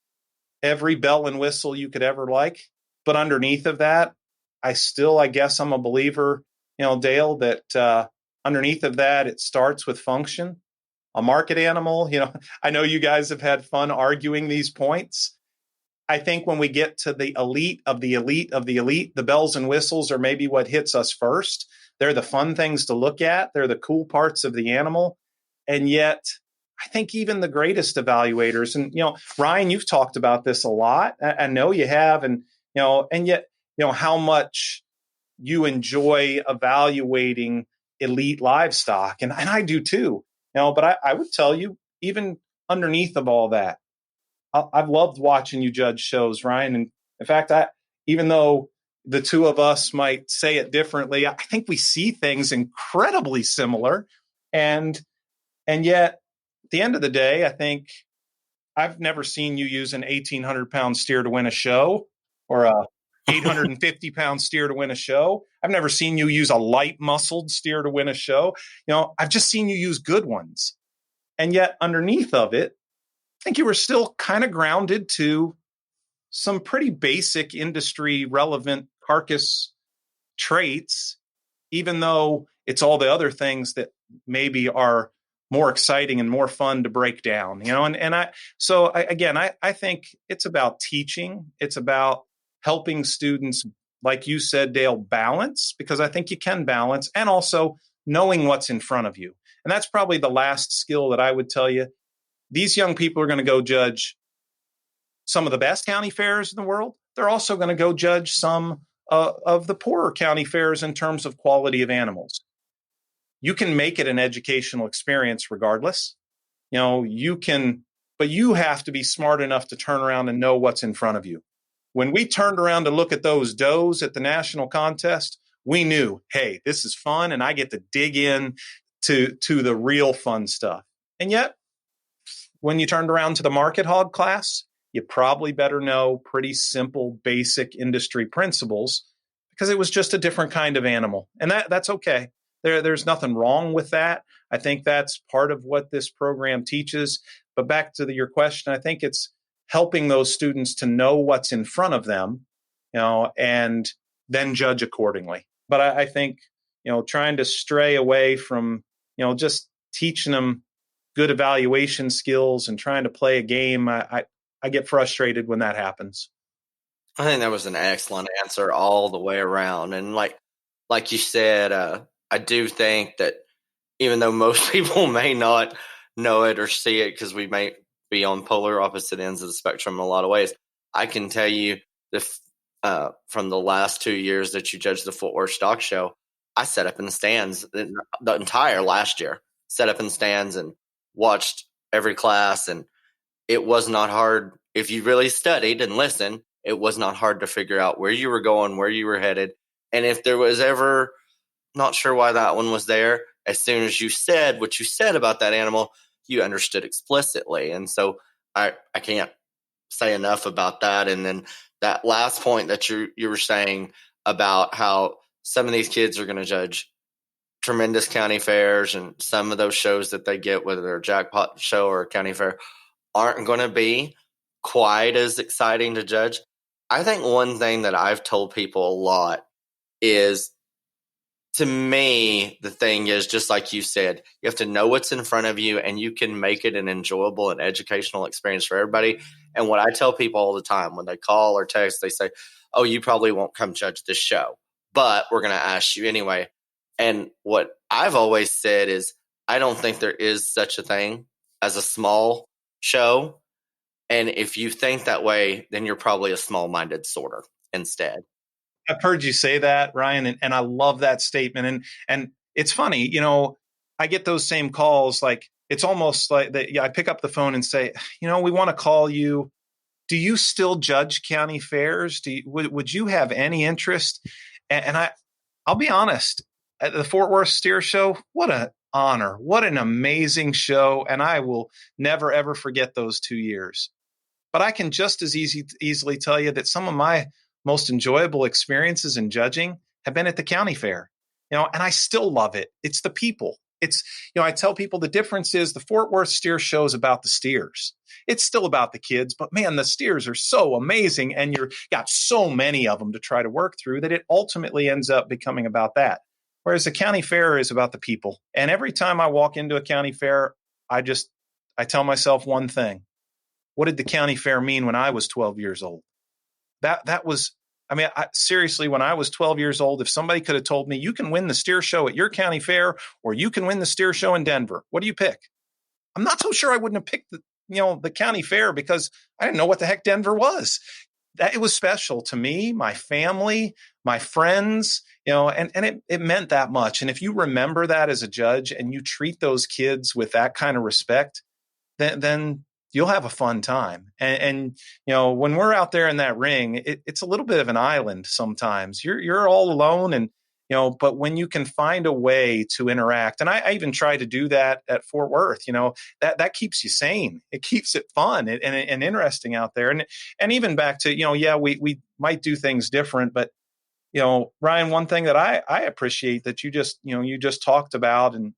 every bell and whistle you could ever like. But underneath of that, I guess I'm a believer, Dale, that underneath of that, it starts with function. A market animal, I know you guys have had fun arguing these points. I think when we get to the elite of the elite of the elite, the bells and whistles are maybe what hits us first. They're the fun things to look at. They're the cool parts of the animal. And yet, I think even the greatest evaluators, and, Ryan, you've talked about this a lot. I know you have. And, and yet, how much you enjoy evaluating elite livestock. And I do too, but I would tell you, even underneath of all that, I've loved watching you judge shows, Ryan. And in fact, even though the two of us might say it differently, I think we see things incredibly similar. And yet, at the end of the day, I think I've never seen you use an 1,800-pound steer to win a show, or a 850-pound steer to win a show. I've never seen you use a light-muscled steer to win a show. I've just seen you use good ones. And yet, underneath of it, I think you were still kind of grounded to some pretty basic industry relevant carcass traits, even though it's all the other things that maybe are more exciting and more fun to break down, I think it's about teaching. It's about helping students, like you said, Dale, balance, because I think you can balance, and also knowing what's in front of you. And that's probably the last skill that I would tell you. These young people are going to go judge some of the best county fairs in the world. They're also going to go judge some of the poorer county fairs in terms of quality of animals. You can make it an educational experience regardless. You can, but you have to be smart enough to turn around and know what's in front of you. When we turned around to look at those does at the national contest, we knew, hey, this is fun, and I get to dig in to the real fun stuff. And yet, when you turned around to the market hog class, you probably better know pretty simple, basic industry principles, because it was just a different kind of animal. And that's okay. There's nothing wrong with that. I think that's part of what this program teaches. But back to your question, I think it's helping those students to know what's in front of them, and then judge accordingly. But I think, trying to stray away from, just teaching them good evaluation skills and trying to play a game, I get frustrated when that happens. I think that was an excellent answer all the way around. And like you said, I do think that even though most people may not know it or see it, because we may be on polar opposite ends of the spectrum in a lot of ways, I can tell you from the last 2 years that you judged the Fort Worth Stock Show, I sat up in the stands the entire last year, sat up in stands and watched every class. And it was not hard. If you really studied and listened, it was not hard to figure out where you were going, where you were headed. And if there was ever not sure why that one was there, as soon as you said what you said about that animal, you understood explicitly. And so I can't say enough about that. And then that last point that you were saying about how some of these kids are going to judge tremendous county fairs, and some of those shows that they get, whether they're a jackpot show or a county fair, aren't going to be quite as exciting to judge. I think one thing that I've told people a lot is to me, the thing is, just like you said, you have to know what's in front of you, and you can make it an enjoyable and educational experience for everybody. And what I tell people all the time when they call or text, they say, "Oh, you probably won't come judge this show, but we're going to ask you anyway." And what I've always said is, I don't think there is such a thing as a small show. And if you think that way, then you're probably a small-minded sorter instead. I've heard you say that, Ryan, and I love that statement. And it's funny, I get those same calls. Like, it's almost like that. I pick up the phone and say, we want to call you. Do you still judge county fairs? Would you have any interest? And I'll be honest, at the Fort Worth Steer Show, what an honor, what an amazing show, and I will never ever forget those 2 years. But I can just as easily tell you that some of my most enjoyable experiences in judging have been at the county fair, and I still love it. It's the people. It's, I tell people the difference is the Fort Worth Steer Show is about the steers. It's still about the kids, but man, the steers are so amazing, and you've got so many of them to try to work through that it ultimately ends up becoming about that. Whereas the county fair is about the people. And every time I walk into a county fair, I tell myself one thing. What did the county fair mean when I was 12 years old? That was, seriously, when I was 12 years old, if somebody could have told me you can win the steer show at your county fair or you can win the steer show in Denver, what do you pick? I'm not so sure I wouldn't have picked the county fair because I didn't know what the heck Denver was. That it was special to me, my family, my friends, and it meant that much. And if you remember that as a judge and you treat those kids with that kind of respect, then you'll have a fun time. And when we're out there in that ring, it's a little bit of an island sometimes. You're all alone, and but when you can find a way to interact, and I even try to do that at Fort Worth, that keeps you sane. It keeps it fun and interesting out there. And even back to, we might do things different, but Ryan, one thing that I appreciate that you just talked about, and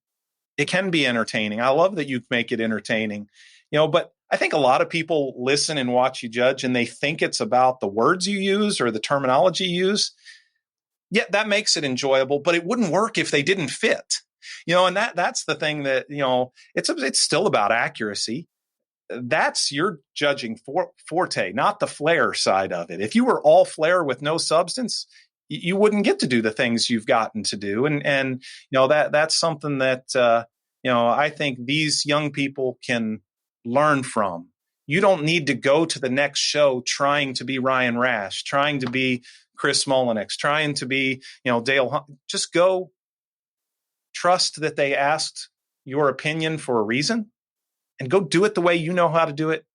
it can be entertaining. I love that you make it entertaining, but I think a lot of people listen and watch you judge and they think it's about the words you use or the terminology you use. Yeah, that makes it enjoyable, but it wouldn't work if they didn't fit. And that's the thing that, it's still about accuracy. That's your judging forte, not the flair side of it. If you were all flair with no substance, you wouldn't get to do the things you've gotten to do. And that's something that, I think these young people can learn from. You don't need to go to the next show trying to be Ryan Rash, trying to be Chris Mullinex, trying to be, Dale Hunt. Just go, trust that they asked your opinion for a reason, and go do it the way you know how to do it,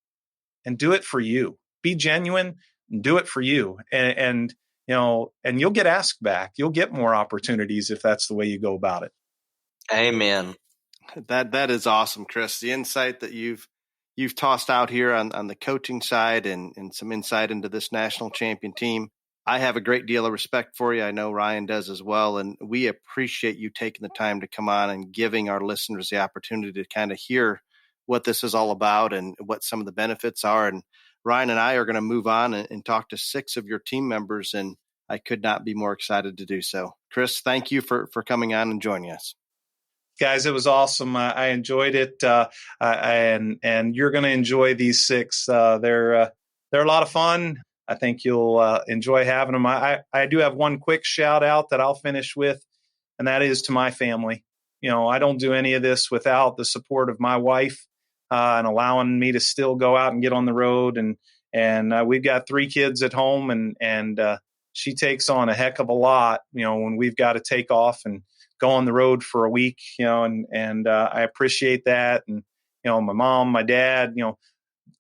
and do it for you. Be genuine and do it for you. And you'll get asked back. You'll get more opportunities if that's the way you go about it. Amen. That is awesome, Chris. The insight that you've tossed out here on the coaching side and some insight into this national champion team. I have a great deal of respect for you. I know Ryan does as well. And we appreciate you taking the time to come on and giving our listeners the opportunity to kind of hear what this is all about and what some of the benefits are. And Ryan and I are going to move on and talk to 6 of your team members, and I could not be more excited to do so. Chris, thank you for coming on and joining us. Guys, it was awesome. I enjoyed it, and you're going to enjoy these 6. They're a lot of fun. I think you'll enjoy having them. I do have one quick shout out that I'll finish with, and that is to my family. I don't do any of this without the support of my wife and allowing me to still go out and get on the road. And we've got 3 kids at home, and she takes on a heck of a lot, when we've got to take off and go on the road for a week, and I appreciate that. And, my mom, my dad,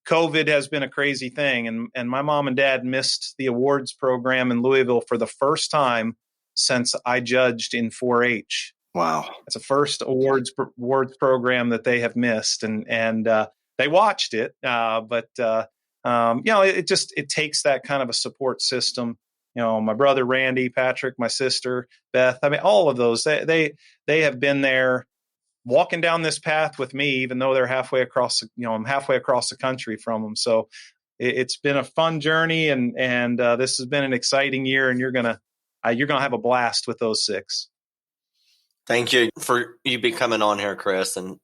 COVID has been a crazy thing. And my mom and dad missed the awards program in Louisville for the first time since I judged in 4-H. Wow. It's the first awards program that they have missed. And they watched it. But it takes that kind of a support system. My brother, Randy, Patrick, my sister, Beth, all of those, they have been there walking down this path with me, even though they're halfway across, I'm halfway across the country from them. So it's been a fun journey, and this has been an exciting year, and you're going to have a blast with those 6. Thank you for you becoming on here, Chris, and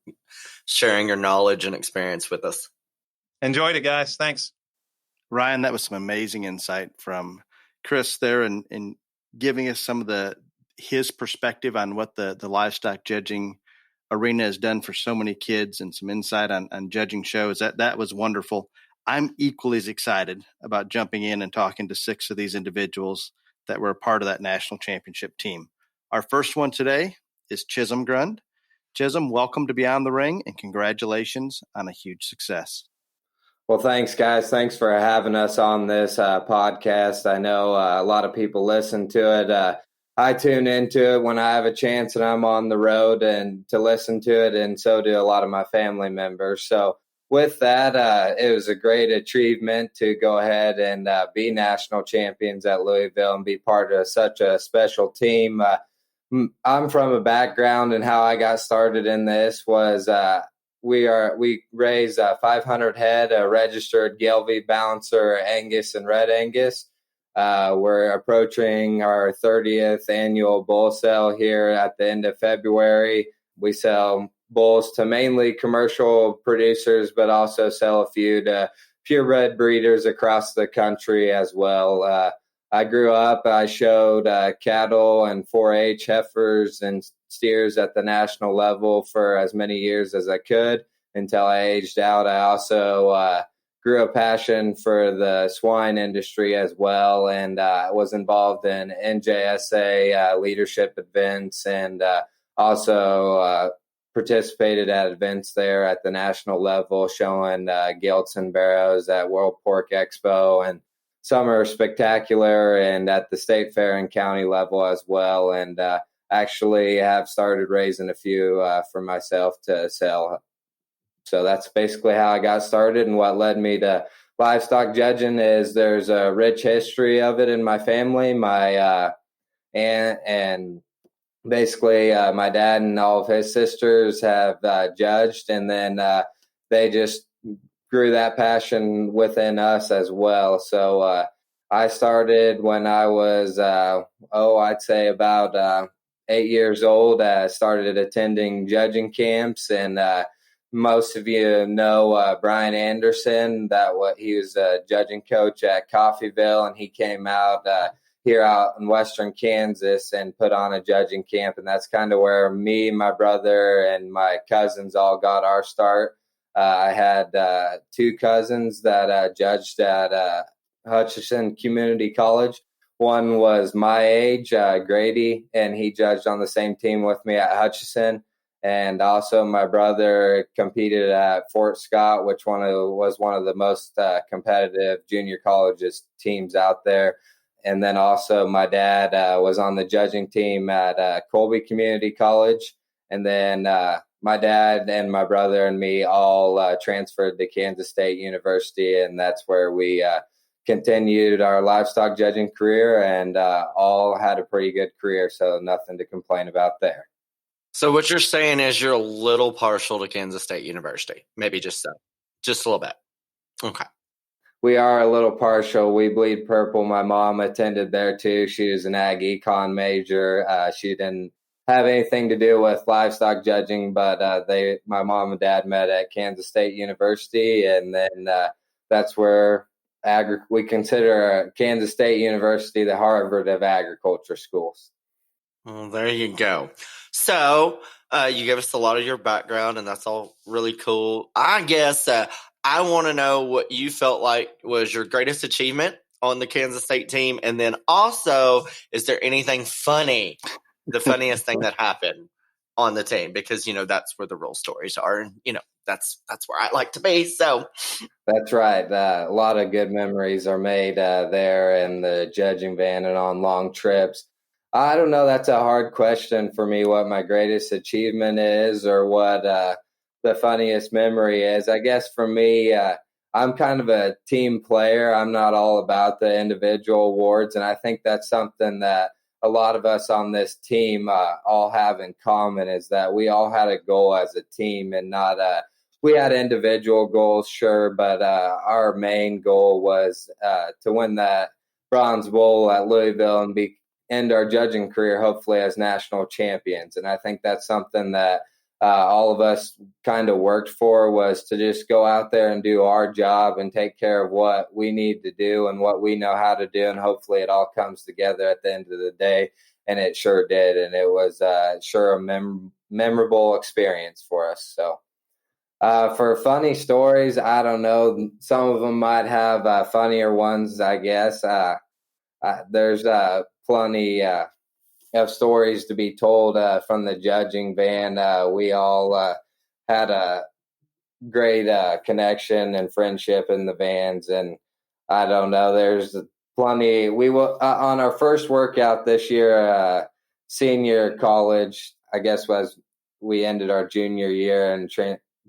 sharing your knowledge and experience with us. Enjoyed it, guys. Thanks. Ryan, that was some amazing insight from Chris there, and giving us some of his perspective on what the livestock judging arena has done for so many kids, and some insight on judging shows. That was wonderful. I'm equally as excited about jumping in and talking to 6 of these individuals that were a part of that national championship team. Our first one today is Chisholm Grund. Chisholm, welcome to Beyond the Ring, and congratulations on a huge success. Well, thanks, guys. Thanks for having us on this podcast. I know a lot of people listen to it. I tune into it when I have a chance and I'm on the road and to listen to it, and so do a lot of my family members. So with that, it was a great achievement to go ahead and be national champions at Louisville and be part of such a special team. I'm from a background, and how I got started in this was we raised 500 head of registered Gelbvieh, Balancer, Angus, and Red Angus. We're approaching our 30th annual bull sale here at the end of February. We sell bulls to mainly commercial producers, but also sell a few to purebred breeders across the country as well. I grew up, I showed cattle and 4-H heifers and steers at the national level for as many years as I could until I aged out. I also grew a passion for the swine industry as well, and was involved in NJSA leadership events, and also participated at events there at the national level, showing gilts and barrows at World Pork Expo and Summer Spectacular, and at the state fair and county level as well. And actually have started raising a few for myself to sell. So that's basically how I got started, and what led me to livestock judging is there's a rich history of it in my family. My aunt and basically my dad and all of his sisters have judged, and then they just grew that passion within us as well. So I started when I was, I'd say about 8 years old. I started attending judging camps, and most of you know Brian Anderson. He was a judging coach at Coffeyville, and he came out here out in western Kansas and put on a judging camp, and that's kind of where me, my brother, and my cousins all got our start. I had 2 cousins that judged at Hutchinson Community College. One was my age, Grady, and he judged on the same team with me at Hutchinson. And also my brother competed at Fort Scott, which was one of the most competitive junior colleges teams out there. And then also my dad was on the judging team at Colby Community College. And then my dad and my brother and me all transferred to Kansas State University, and that's where we continued our livestock judging career, and all had a pretty good career, so nothing to complain about there. So what you're saying is you're a little partial to Kansas State University, maybe just a little bit. Okay. We are a little partial. We bleed purple. My mom attended there too. She was an ag econ major. She didn't have anything to do with livestock judging, but my mom and dad met at Kansas State University, and then that's where we consider Kansas State University the Harvard of agriculture schools. Well, there you go. So you gave us a lot of your background, and that's all really cool. I guess I want to know what you felt like was your greatest achievement on the Kansas State team, and then also, is there anything funny, the funniest thing that happened on the team? Because, that's where the real stories are, and, that's where I like to be. So that's right. A lot of good memories are made there in the judging van and on long trips. I don't know. That's a hard question for me, what my greatest achievement is or what the funniest memory is. I guess for me, I'm kind of a team player. I'm not all about the individual awards. And I think that's something that a lot of us on this team all have in common, is that we all had a goal as a team, and not we had individual goals, sure, but our main goal was to win that Bronze Bowl at Louisville and be end our judging career, hopefully as national champions. And I think that's something that all of us kind of worked for, was to just go out there and do our job and take care of what we need to do and what we know how to do. And hopefully it all comes together at the end of the day. And it sure did. And it was sure a memorable experience for us. So for funny stories, I don't know. Some of them might have funnier ones, I guess. There's plenty of stories to be told from the judging van. We all had a great connection and friendship in the vans. And I don't know, there's plenty. We will on our first workout this year, senior college, I guess, was we ended our junior year and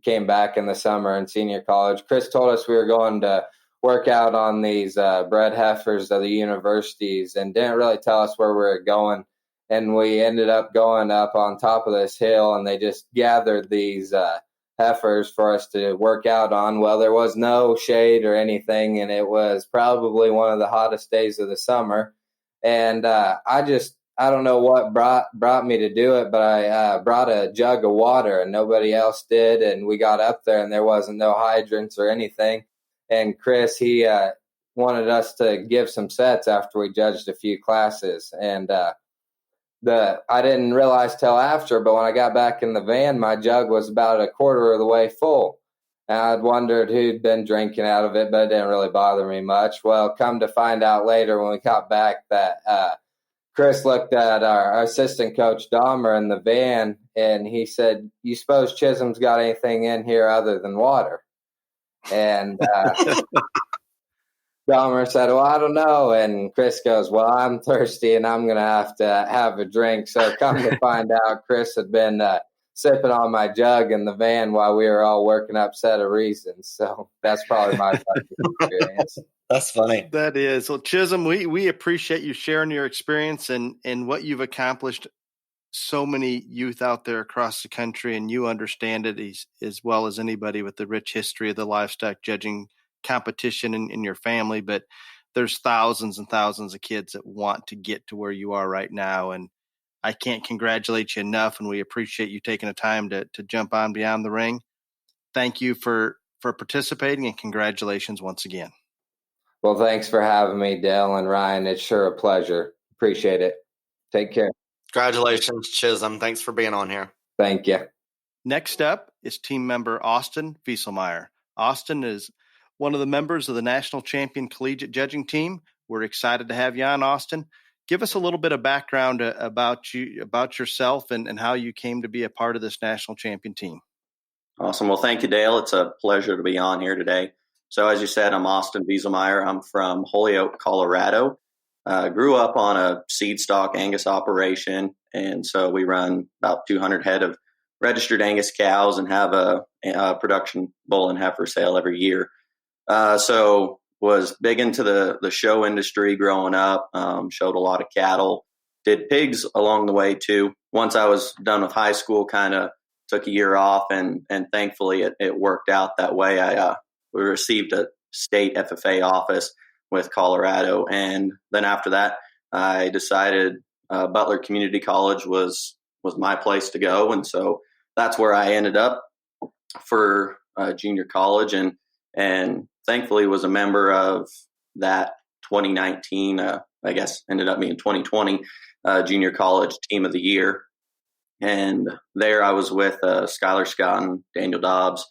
came back in the summer in senior college. Chris told us we were going to work out on these bred heifers of the universities and didn't really tell us where we were going. And we ended up going up on top of this hill, and they just gathered these heifers for us to work out on. Well, there was no shade or anything, and it was probably one of the hottest days of the summer. And I don't know what brought me to do it, but I brought a jug of water and nobody else did. And we got up there and there wasn't no hydrants or anything. And Chris, he wanted us to give some sets after we judged a few classes. And I didn't realize till after, but when I got back in the van, my jug was about a quarter of the way full. And I'd wondered who'd been drinking out of it, but it didn't really bother me much. Well, come to find out later when we got back that Chris looked at our assistant coach Dahmer in the van, and he said, "You suppose Chisholm's got anything in here other than water?" And Dahmer said, "Well, I don't know." And Chris goes, "Well, I'm thirsty and I'm going to have a drink." So come to find out, Chris had been sipping on my jug in the van while we were all working up set of reasons. So that's probably my experience. That's funny. That is. Well, Chisholm, we appreciate you sharing your experience and what you've accomplished. So many youth out there across the country, and you understand it as well as anybody with the rich history of the livestock judging competition in your family. But there's thousands and thousands of kids that want to get to where you are right now. And I can't congratulate you enough. And we appreciate you taking the time to jump on Beyond the Ring. Thank you for participating, and congratulations once again. Well, thanks for having me, Dale and Ryan. It's sure a pleasure. Appreciate it. Take care. Congratulations, Chisholm. Thanks for being on here. Thank you. Next up is team member Austin Wieselmeyer. Austin is one of the members of the national champion collegiate judging team. We're excited to have you on, Austin. Give us a little bit of background about you, about yourself, and how you came to be a part of this national champion team. Awesome. Well, thank you, Dale. It's a pleasure to be on here today. So as you said, I'm Austin Wieselmeyer. I'm from Holyoke, Colorado. Grew up on a seed stock Angus operation. And so we run about 200 head of registered Angus cows and have a production bull and heifer sale every year. So was big into the show industry growing up, showed a lot of cattle, did pigs along the way too. Once I was done with high school, kind of took a year off, and thankfully it worked out that way. We received a state FFA office with Colorado. And then after that, I decided Butler Community College was my place to go. And so that's where I ended up for junior college, and thankfully was a member of that 2019, I guess ended up being 2020 junior college team of the year. And there I was with Skylar Scott and Daniel Dobbs,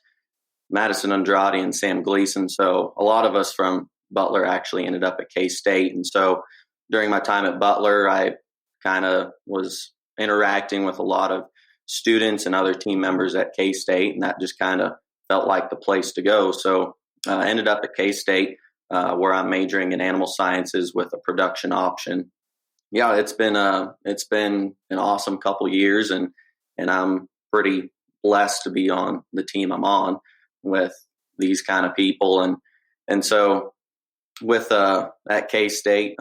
Madison Andrade, and Sam Gleason. So a lot of us from Butler actually ended up at K-State. And so during my time at Butler, I kind of was interacting with a lot of students and other team members at K-State, and that just kind of felt like the place to go. So I ended up at K-State, where I'm majoring in animal sciences with a production option. Yeah, it's been an awesome couple years, and I'm pretty blessed to be on the team I'm on with these kind of people. And so with at K-State,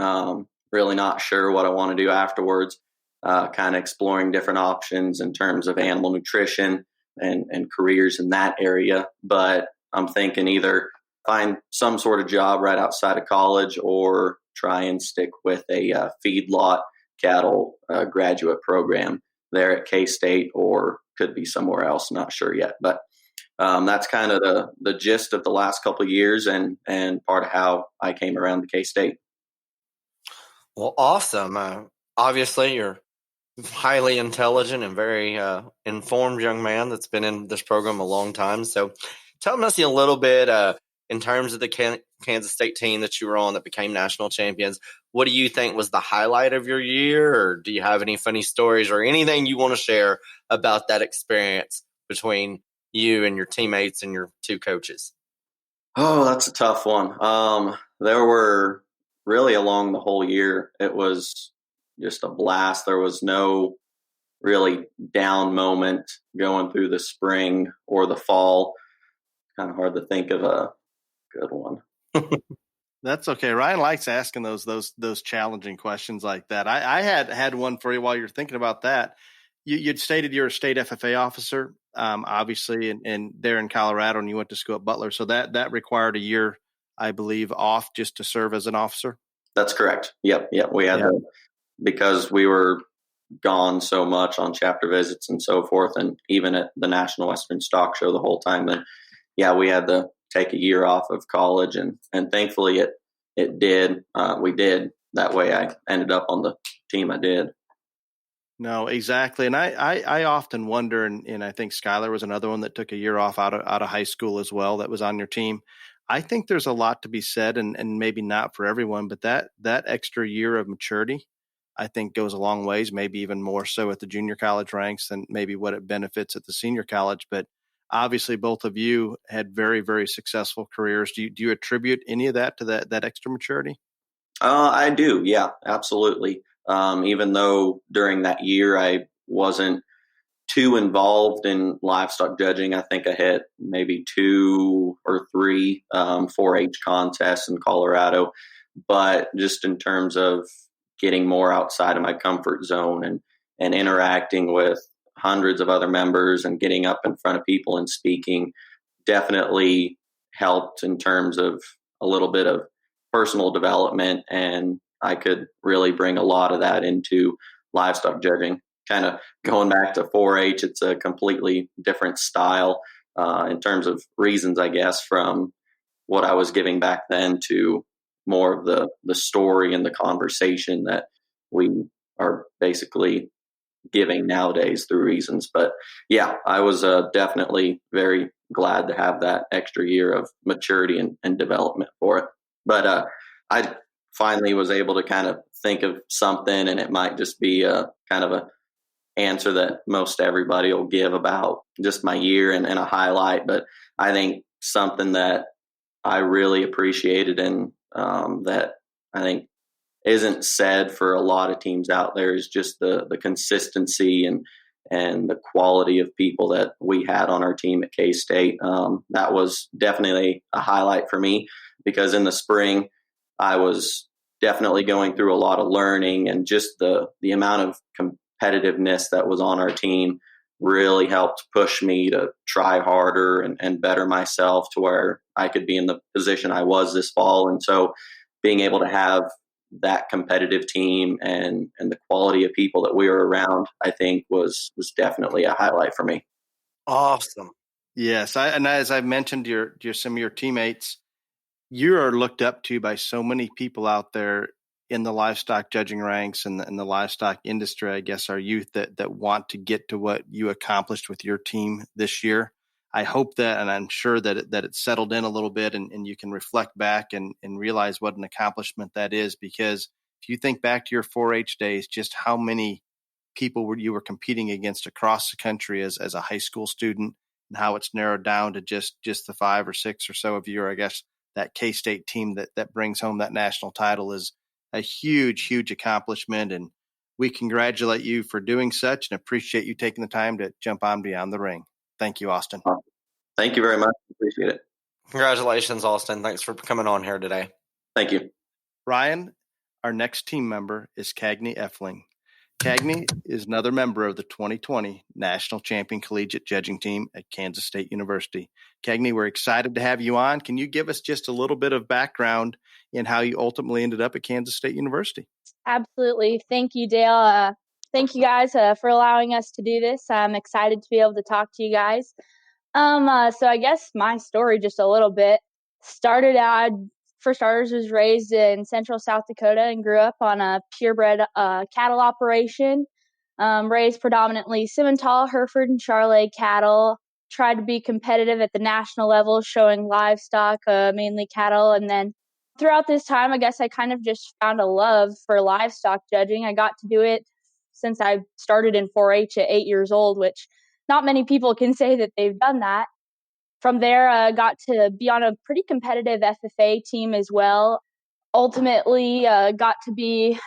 really not sure what I want to do afterwards, kind of exploring different options in terms of animal nutrition and careers in that area. But I'm thinking either find some sort of job right outside of college or try and stick with a feedlot cattle graduate program there at K-State, or could be somewhere else. Not sure yet, but that's kind of the gist of the last couple of years and part of how I came around to K-State. Well, awesome. Obviously, you're highly intelligent and very informed young man that's been in this program a long time. So tell us a little bit in terms of the Kansas State team that you were on that became national champions. What do you think was the highlight of your year, or do you have any funny stories or anything you want to share about that experience between you and your teammates and your two coaches? Oh, that's a tough one. There were really along the whole year, it was just a blast. There was no really down moment going through the spring or the fall. Kind of hard to think of a good one. That's okay. Ryan likes asking those challenging questions like that. I had one for you while you're thinking about that. You'd stated you're a state FFA officer, obviously, and there in Colorado, and you went to school at Butler. So that required a year, I believe, off just to serve as an officer. That's correct. Yep. We had because we were gone so much on chapter visits and so forth, and even at the National Western Stock Show the whole time. Then, we had to take a year off of college, and thankfully it did. We did. That way, I ended up on the team I did. No, exactly. And I often wonder, and I think Skylar was another one that took a year off out of high school as well that was on your team. I think there's a lot to be said, and maybe not for everyone, but that extra year of maturity, I think, goes a long ways, maybe even more so at the junior college ranks than maybe what it benefits at the senior college. But obviously, both of you had very, very successful careers. Do you attribute any of that to that extra maturity? I do. Yeah, absolutely. Even though during that year I wasn't too involved in livestock judging, I think I hit maybe 2 or 3 4-H contests in Colorado. But just in terms of getting more outside of my comfort zone and interacting with hundreds of other members and getting up in front of people and speaking definitely helped in terms of a little bit of personal development, and I could really bring a lot of that into livestock judging. Kind of going back to 4-H, it's a completely different style in terms of reasons, I guess, from what I was giving back then to more of the story and the conversation that we are basically giving nowadays through reasons. But I was definitely very glad to have that extra year of maturity and development for it. But I finally was able to kind of think of something, and it might just be a kind of a answer that most everybody will give about just my year and a highlight. But I think something that I really appreciated and that I think isn't said for a lot of teams out there is just the consistency and the quality of people that we had on our team at K-State. That was definitely a highlight for me, because in the spring I was definitely going through a lot of learning, and just the amount of competitiveness that was on our team really helped push me to try harder and better myself to where I could be in the position I was this fall. And so being able to have that competitive team and the quality of people that we were around, I think was definitely a highlight for me. Awesome. Yes. And as I mentioned, some of your teammates, you are looked up to by so many people out there in the livestock judging ranks and the livestock industry. I guess our youth that want to get to what you accomplished with your team this year. I hope that, and I'm sure that it's settled in a little bit, and you can reflect back and realize what an accomplishment that is. Because if you think back to your 4-H days, just how many people you were competing against across the country as a high school student, and how it's narrowed down to just the 5 or 6 or so of you, or I guess that K-State team that brings home that national title is a huge, huge accomplishment. And we congratulate you for doing such and appreciate you taking the time to jump on Beyond the Ring. Thank you, Austin. Thank you very much. Appreciate it. Congratulations, Austin. Thanks for coming on here today. Thank you. Ryan, our next team member is Cagney Effling. Cagney is another member of the 2020 National Champion Collegiate Judging Team at Kansas State University. Cagney, we're excited to have you on. Can you give us just a little bit of background in how you ultimately ended up at Kansas State University? Absolutely. Thank you, Dale. Thank you guys for allowing us to do this. I'm excited to be able to talk to you guys. So I guess my story just a little bit started out, for starters, was raised in central South Dakota and grew up on a purebred cattle operation. Raised predominantly Simmental, Hereford, and Charolais cattle. Tried to be competitive at the national level, showing livestock, mainly cattle. And then throughout this time, I guess I kind of just found a love for livestock judging. I got to do it since I started in 4-H at 8 years old, which not many people can say that they've done that. From there, I got to be on a pretty competitive FFA team as well. Ultimately, got to be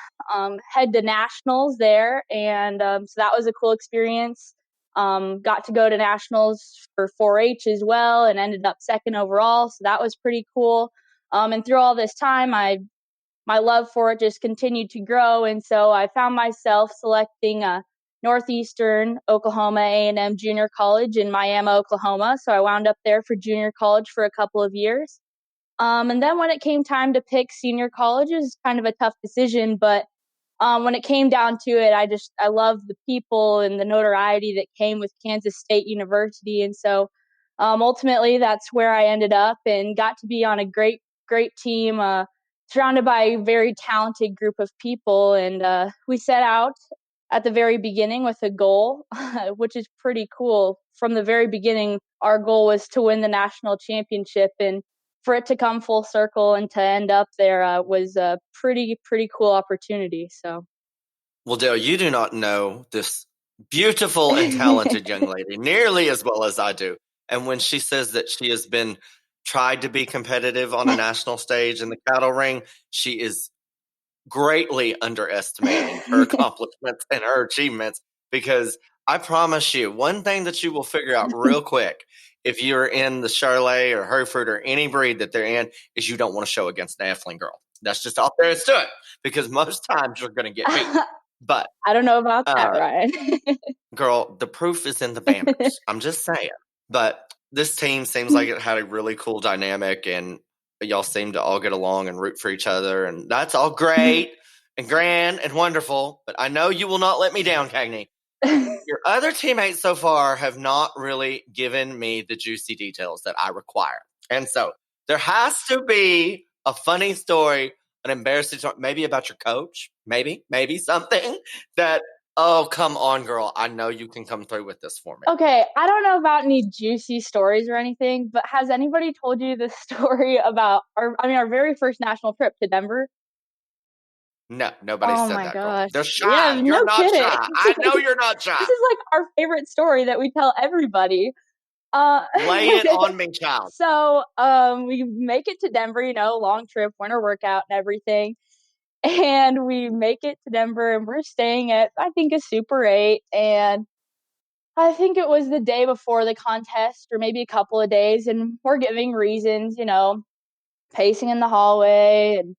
head to nationals there, and so that was a cool experience. Got to go to nationals for 4-H as well, and ended up second overall, so that was pretty cool. And through all this time, my love for it just continued to grow, and so I found myself selecting Northeastern Oklahoma A&M Junior College in Miami, Oklahoma. So I wound up there for junior college for a couple of years. And then when it came time to pick senior college, it was kind of a tough decision, but when it came down to it, I loved the people and the notoriety that came with Kansas State University. And so ultimately that's where I ended up and got to be on a great team, surrounded by a very talented group of people. And we set out at the very beginning with a goal, which is pretty cool. From the very beginning, our goal was to win the national championship, and for it to come full circle and to end up there was a pretty cool opportunity. So, Well, Dale, you do not know this beautiful and talented young lady nearly as well as I do. And when she says that she has been tried to be competitive on a national stage in the cattle ring, she is greatly underestimating her accomplishments and her achievements, because I promise you, one thing that you will figure out real quick if you're in the Charolais or Hereford or any breed that they're in is you don't want to show against an Eifling girl. That's just all there is to it, because most times you're going to get beat. But I don't know about that, Ryan. girl, the proof is in the banners. I'm just saying. But this team seems like it had a really cool dynamic, and y'all seem to all get along and root for each other, and that's all great and grand and wonderful. But I know you will not let me down, Cagney. Your other teammates so far have not really given me the juicy details that I require. And so there has to be a funny story, an embarrassing story, maybe about your coach, maybe something that, oh, come on, girl, I know you can come through with this for me. Okay, I don't know about any juicy stories or anything, but has anybody told you the story about our very first national trip to Denver? No, nobody said that, girl. Gosh. They're shy. Yeah, You're no not kidding. shy. I know you're not shy. This is like our favorite story that we tell everybody. Lay it on me, child. So we make it to Denver, long trip, winter workout and everything. And we make it to Denver, and we're staying at, I think, a Super 8. And I think it was the day before the contest, or maybe a couple of days. And we're giving reasons, pacing in the hallway, and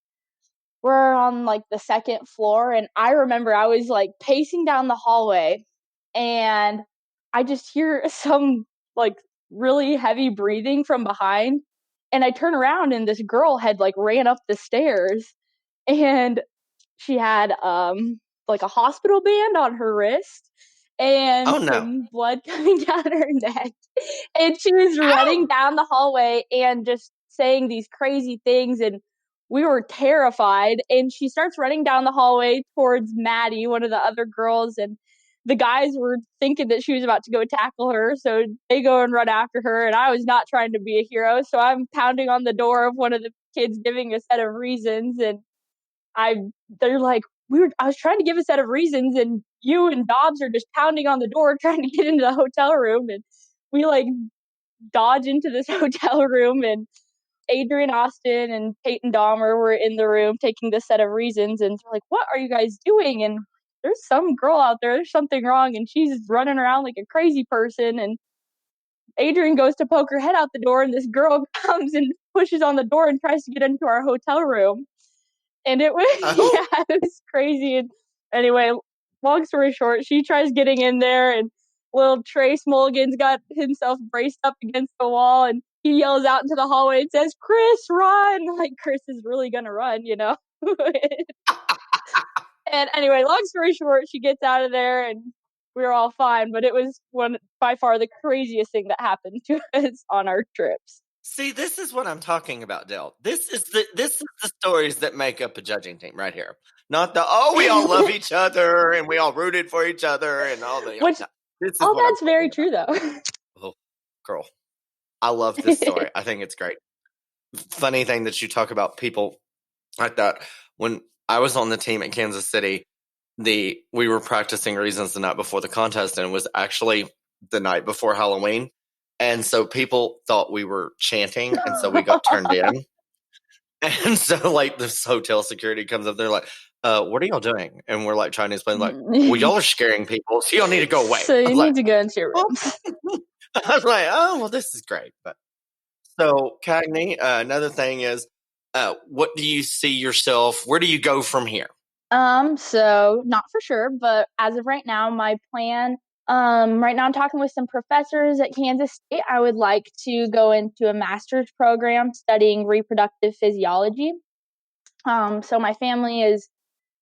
we're on like the second floor. And I remember I was like pacing down the hallway, and I just hear some like really heavy breathing from behind. And I turn around, and this girl had like ran up the stairs, and she had like a hospital band on her wrist and some blood coming down her neck. And she was running down the hallway and just saying these crazy things, and we were terrified. And she starts running down the hallway towards Maddie, one of the other girls, and the guys were thinking that she was about to go tackle her, so they go and run after her. And I was not trying to be a hero, so I'm pounding on the door of one of the kids giving a set of reasons, and they're like, I was trying to give a set of reasons, and you and Dobbs are just pounding on the door trying to get into the hotel room. And we like dodge into this hotel room, and Adrian Austin and Peyton Dahmer were in the room taking this set of reasons, and they're like, what are you guys doing? And there's some girl out there's something wrong, and she's running around like a crazy person. And Adrian goes to poke her head out the door, and this girl comes and pushes on the door and tries to get into our hotel room. And it was, it was crazy. And anyway, long story short, she tries getting in there, and little Trace Mulligan's got himself braced up against the wall, and he yells out into the hallway and says, Chris, run! Like, Chris is really going to run, And anyway, long story short, she gets out of there and we were all fine. But it was by far the craziest thing that happened to us on our trips. See, this is what I'm talking about, Dale. This is the stories that make up a judging team right here. Not we all love each other and we all rooted for each other and all the. Which, all that's very true, though. Oh, girl, I love this story. I think it's great. Funny thing that you talk about people like that. When I was on the team at Kansas City, we were practicing reasons the night before the contest, and it was actually the night before Halloween. And so people thought we were chanting, and so we got turned in. And so, like, this hotel security comes up, they're like, what are y'all doing? And we're, like, trying to explain, like, well, y'all are scaring people, so y'all need to go away. So you need to go into your rooms. I was like, oh, well, this is great. But so, Cagney, another thing is, what do you see yourself? Where do you go from here? So not for sure, but as of right now, my plan, right now I'm talking with some professors at Kansas State. I would like to go into a master's program studying reproductive physiology. So my family is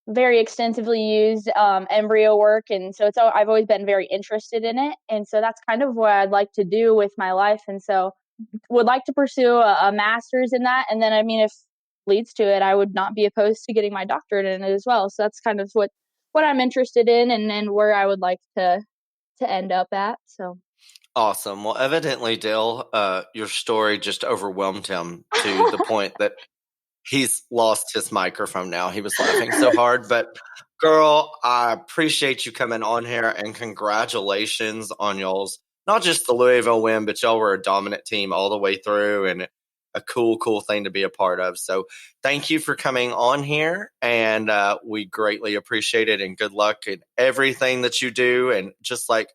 very extensively used embryo work, and so I've always been very interested in it, and so that's kind of what I'd like to do with my life, and so would like to pursue a master's in that, and then I mean if leads to it, I would not be opposed to getting my doctorate in it as well. So that's kind of what I'm interested in, and where I would like to end up at. So awesome. Well, evidently, Dale, your story just overwhelmed him to the point that he's lost his microphone now. He was laughing so hard. But girl, I appreciate you coming on here, and congratulations on y'all's, not just the Louisville win, but y'all were a dominant team all the way through, and a cool thing to be a part of. So thank you for coming on here, and we greatly appreciate it, and good luck in everything that you do, and just like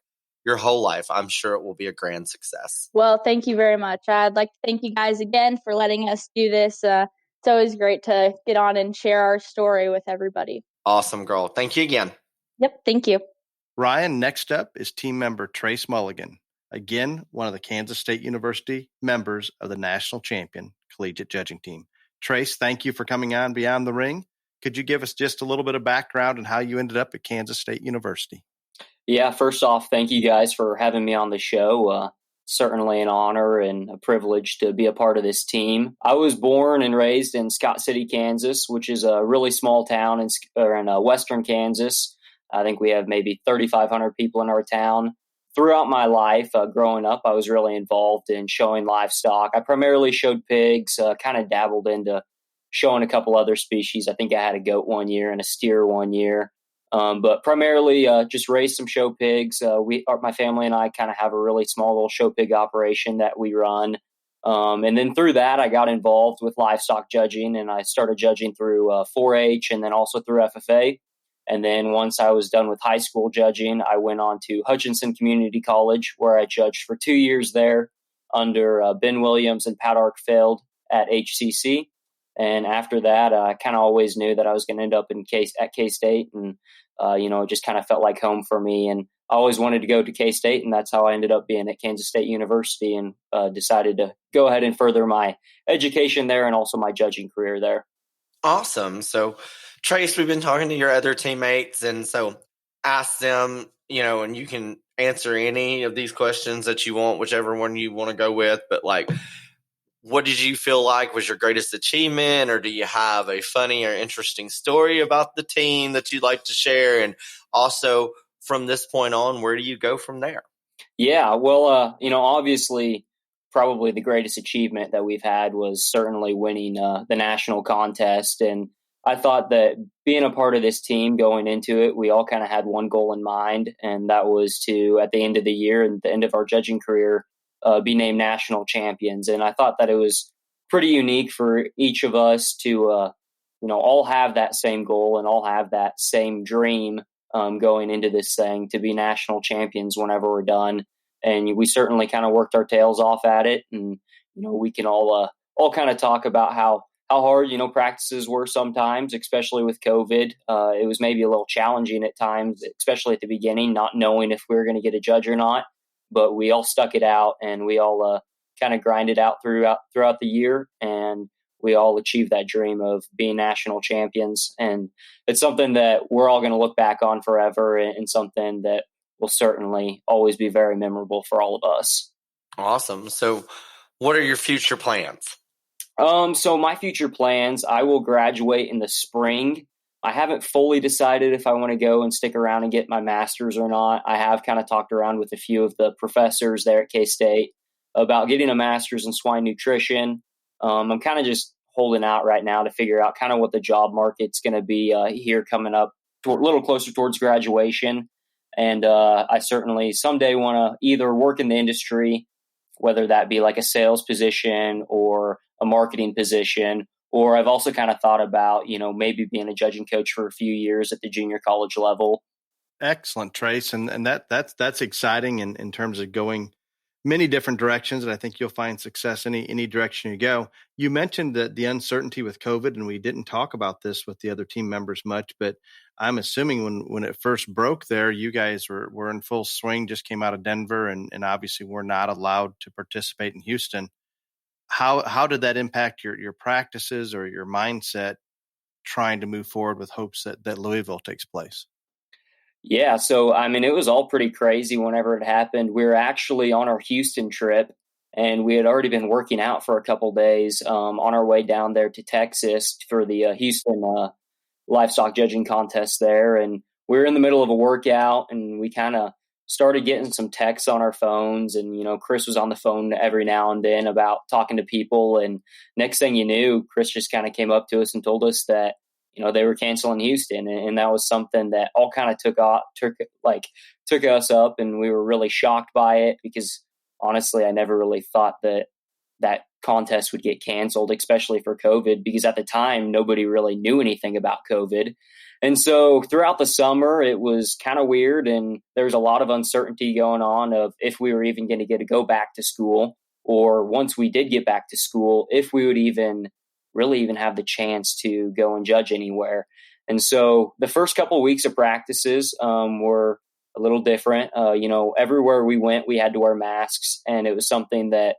your whole life. I'm sure it will be a grand success. Well, thank you very much. I'd like to thank you guys again for letting us do this. It's always great to get on and share our story with everybody. Awesome, girl. Thank you again. Yep, thank you. Ryan, next up is team member Trace Mulligan. Again, one of the Kansas State University members of the national champion collegiate judging team. Trace, thank you for coming on Beyond the Ring. Could you give us just a little bit of background on how you ended up at Kansas State University? Yeah, first off, thank you guys for having me on the show. Certainly an honor and a privilege to be a part of this team. I was born and raised in Scott City, Kansas, which is a really small town in western Kansas. I think we have maybe 3,500 people in our town. Throughout my life, growing up, I was really involved in showing livestock. I primarily showed pigs, kind of dabbled into showing a couple other species. I think I had a goat one year and a steer one year. But primarily just raised some show pigs. My family and I kind of have a really small little show pig operation that we run. And then through that, I got involved with livestock judging, and I started judging through 4-H and then also through FFA. And then once I was done with high school judging, I went on to Hutchinson Community College, where I judged for 2 years there under Ben Williams and Pat Arkfeld at HCC. And after that, I kind of always knew that I was going to end up at K-State. And, it just kind of felt like home for me. And I always wanted to go to K-State, and that's how I ended up being at Kansas State University, and decided to go ahead and further my education there and also my judging career there. Awesome. So, Trace, we've been talking to your other teammates, and so ask them, and you can answer any of these questions that you want, whichever one you want to go with. But, like, what did you feel like was your greatest achievement, or do you have a funny or interesting story about the team that you'd like to share? And also, from this point on, where do you go from there? Yeah, well, obviously, probably the greatest achievement that we've had was certainly winning the national contest. And I thought that being a part of this team going into it, we all kind of had one goal in mind, and that was to, at the end of the year and the end of our judging career, be named national champions. And I thought that it was pretty unique for each of us to, all have that same goal and all have that same dream going into this thing, to be national champions whenever we're done. And we certainly kind of worked our tails off at it. And, we can all kind of talk about how hard, practices were sometimes, especially with COVID. It was maybe a little challenging at times, especially at the beginning, not knowing if we were going to get a judge or not. But we all stuck it out, and we all kind of grinded out throughout the year. And we all achieved that dream of being national champions. And it's something that we're all going to look back on forever, and something that will certainly always be very memorable for all of us. Awesome. So what are your future plans? So my future plans, I will graduate in the spring. I haven't fully decided if I want to go and stick around and get my master's or not. I have kind of talked around with a few of the professors there at K-State about getting a master's in swine nutrition. I'm kind of just holding out right now to figure out kind of what the job market's going to be here coming up a little closer towards graduation. And I certainly someday want to either work in the industry, whether that be like a sales position or a marketing position, or I've also kind of thought about, maybe being a judging coach for a few years at the junior college level. Excellent, Trace. And that's exciting in terms of going many different directions. And I think you'll find success any direction you go. You mentioned that the uncertainty with COVID, and we didn't talk about this with the other team members much, but I'm assuming when it first broke there, you guys were in full swing, just came out of Denver, and obviously were not allowed to participate in Houston. How did that impact your practices or your mindset trying to move forward with hopes that Louisville takes place? Yeah, so it was all pretty crazy whenever it happened. We were actually on our Houston trip, and we had already been working out for a couple days on our way down there to Texas for the Houston livestock judging contest there. And we were in the middle of a workout, and we kind of started getting some texts on our phones. And, Chris was on the phone every now and then about talking to people. And next thing you knew, Chris just kind of came up to us and told us that, they were canceling Houston. And that was something that all kind of took us up. And we were really shocked by it because honestly, I never really thought that contest would get canceled, especially for COVID, because at the time, nobody really knew anything about COVID. And so throughout the summer, it was kind of weird. And there was a lot of uncertainty going on of if we were even going to get to go back to school, or once we did get back to school, if we would even have the chance to go and judge anywhere. And so the first couple of weeks of practices were a little different. Everywhere we went, we had to wear masks, and it was something that,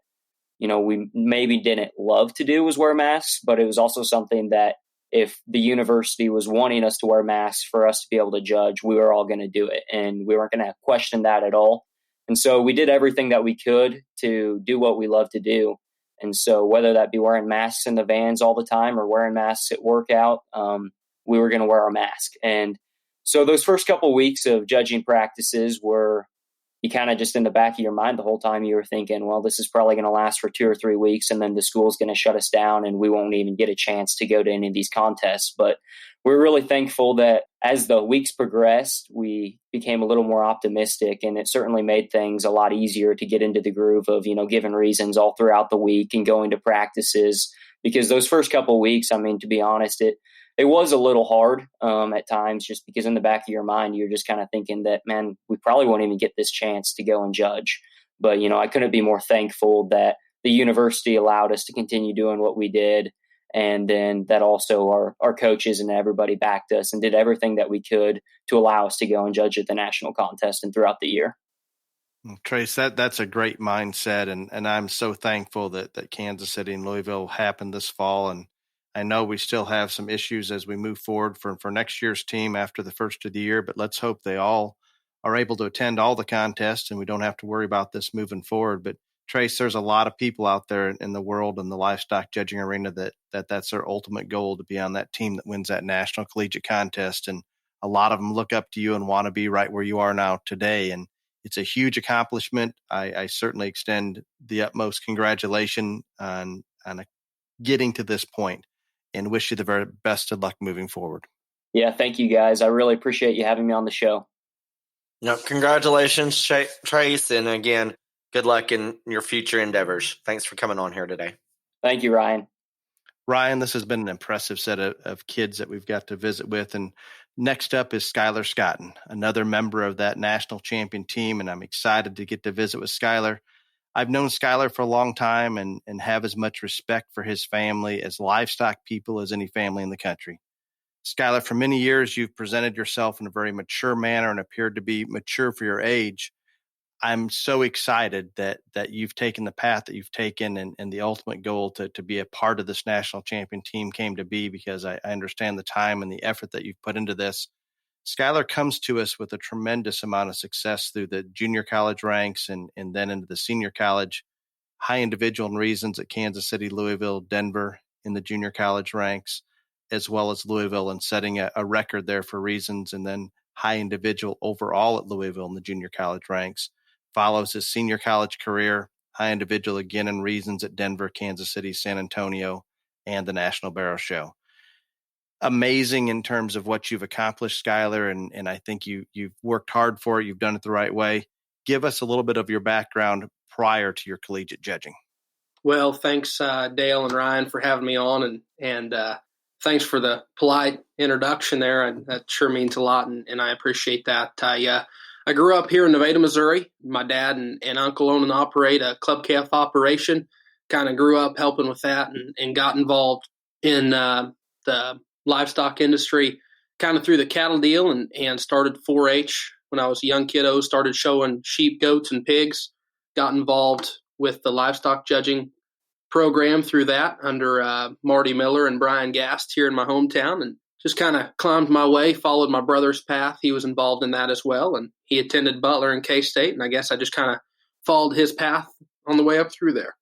we maybe didn't love to do was wear masks, but it was also something that if the university was wanting us to wear masks for us to be able to judge, we were all going to do it, and we weren't going to question that at all. And so we did everything that we could to do what we love to do. And so whether that be wearing masks in the vans all the time or wearing masks at workout, we were going to wear our mask. And so those first couple of weeks of judging practices were, you kind of just in the back of your mind the whole time you were thinking, well, this is probably going to last for 2 or 3 weeks, and then the school's going to shut us down and we won't even get a chance to go to any of these contests. But we're really thankful that as the weeks progressed, we became a little more optimistic, and it certainly made things a lot easier to get into the groove of, giving reasons all throughout the week and going to practices. Because those first couple of weeks, to be honest, it was a little hard at times, just because in the back of your mind, you're just kind of thinking that, man, we probably won't even get this chance to go and judge. But, I couldn't be more thankful that the university allowed us to continue doing what we did. And then that also our coaches and everybody backed us and did everything that we could to allow us to go and judge at the national contest and throughout the year. Trace, that's a great mindset. And I'm so thankful that Kansas City and Louisville happened this fall. And I know we still have some issues as we move forward for next year's team after the first of the year, but let's hope they all are able to attend all the contests and we don't have to worry about this moving forward. But Trace, there's a lot of people out there in the world in the livestock judging arena that's their ultimate goal, to be on that team that wins that national collegiate contest. And a lot of them look up to you and want to be right where you are now today. And it's a huge accomplishment. I certainly extend the utmost congratulations on getting to this point and wish you the very best of luck moving forward. Yeah, thank you guys. I really appreciate you having me on the show. No, congratulations, Trace. And again, good luck in your future endeavors. Thanks for coming on here today. Thank you, Ryan. Ryan, this has been an impressive set of kids that we've got to visit with. And next up is Skylar Scotton, another member of that national champion team. And I'm excited to get to visit with Skylar. I've known Skylar for a long time and have as much respect for his family as livestock people as any family in the country. Skylar, for many years, you've presented yourself in a very mature manner and appeared to be mature for your age. I'm so excited that you've taken the path that you've taken, and the ultimate goal to be a part of this national champion team came to be, because I understand the time and the effort that you've put into this. Skylar comes to us with a tremendous amount of success through the junior college ranks and then into the senior college, high individual and reasons at Kansas City, Louisville, Denver in the junior college ranks, as well as Louisville, and setting a record there for reasons, and then high individual overall at Louisville in the junior college ranks. Follows his senior college career, high individual again in reasons at Denver, Kansas City, San Antonio, and the National Barrel Show. Amazing in terms of what you've accomplished, Skylar, and I think you've worked hard for it. You've done it the right way. Give us a little bit of your background prior to your collegiate judging. Well, thanks, Dale and Ryan, for having me on, and thanks for the polite introduction there. That sure means a lot, and I appreciate that. I grew up here in Nevada, Missouri. My dad and uncle own and operate a club calf operation. Kind of grew up helping with that, and got involved in the livestock industry kind of through the cattle deal, and started 4-H when I was a young kiddo, started showing sheep, goats, and pigs. Got involved with the livestock judging program through that under Marty Miller and Brian Gast here in my hometown, and just kind of climbed my way, followed my brother's path. He was involved in that as well, and he attended Butler and K-State, and I guess I just kind of followed his path on the way up through there.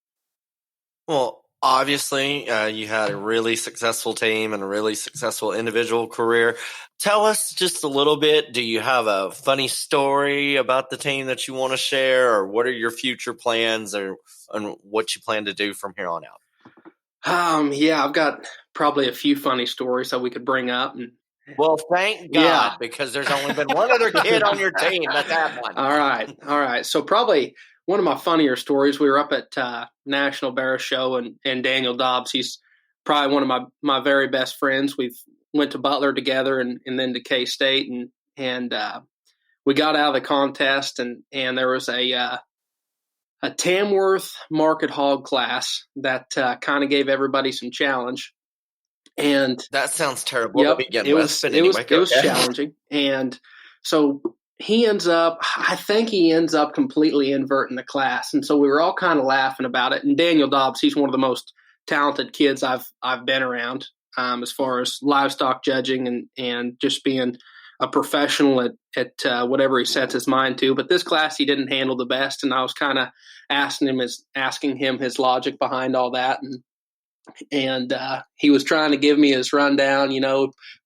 Well, obviously, you had a really successful team and a really successful individual career. Tell us just a little bit. Do you have a funny story about the team that you want to share, or what are your future plans, and what you plan to do from here on out? Yeah, I've got probably a few funny stories that we could bring up. Well, thank God, because there's only been one other kid on your team that's had one. All right. So probably one of my funnier stories, we were up at National Barrel Show, and Daniel Dobbs, he's probably one of my very best friends. We've went to Butler together and then to K-State, and we got out of the contest, and there was a Tamworth market hog class that kind of gave everybody some challenge. And that sounds terrible to begin with. It was challenging. And so I think he ends up completely inverting the class. And so we were all kind of laughing about it. And Daniel Dobbs, he's one of the most talented kids I've been around as far as livestock judging and just being a professional at whatever he sets his mind to. But this class he didn't handle the best, and I was kind of asking him his logic behind all that, and he was trying to give me his rundown,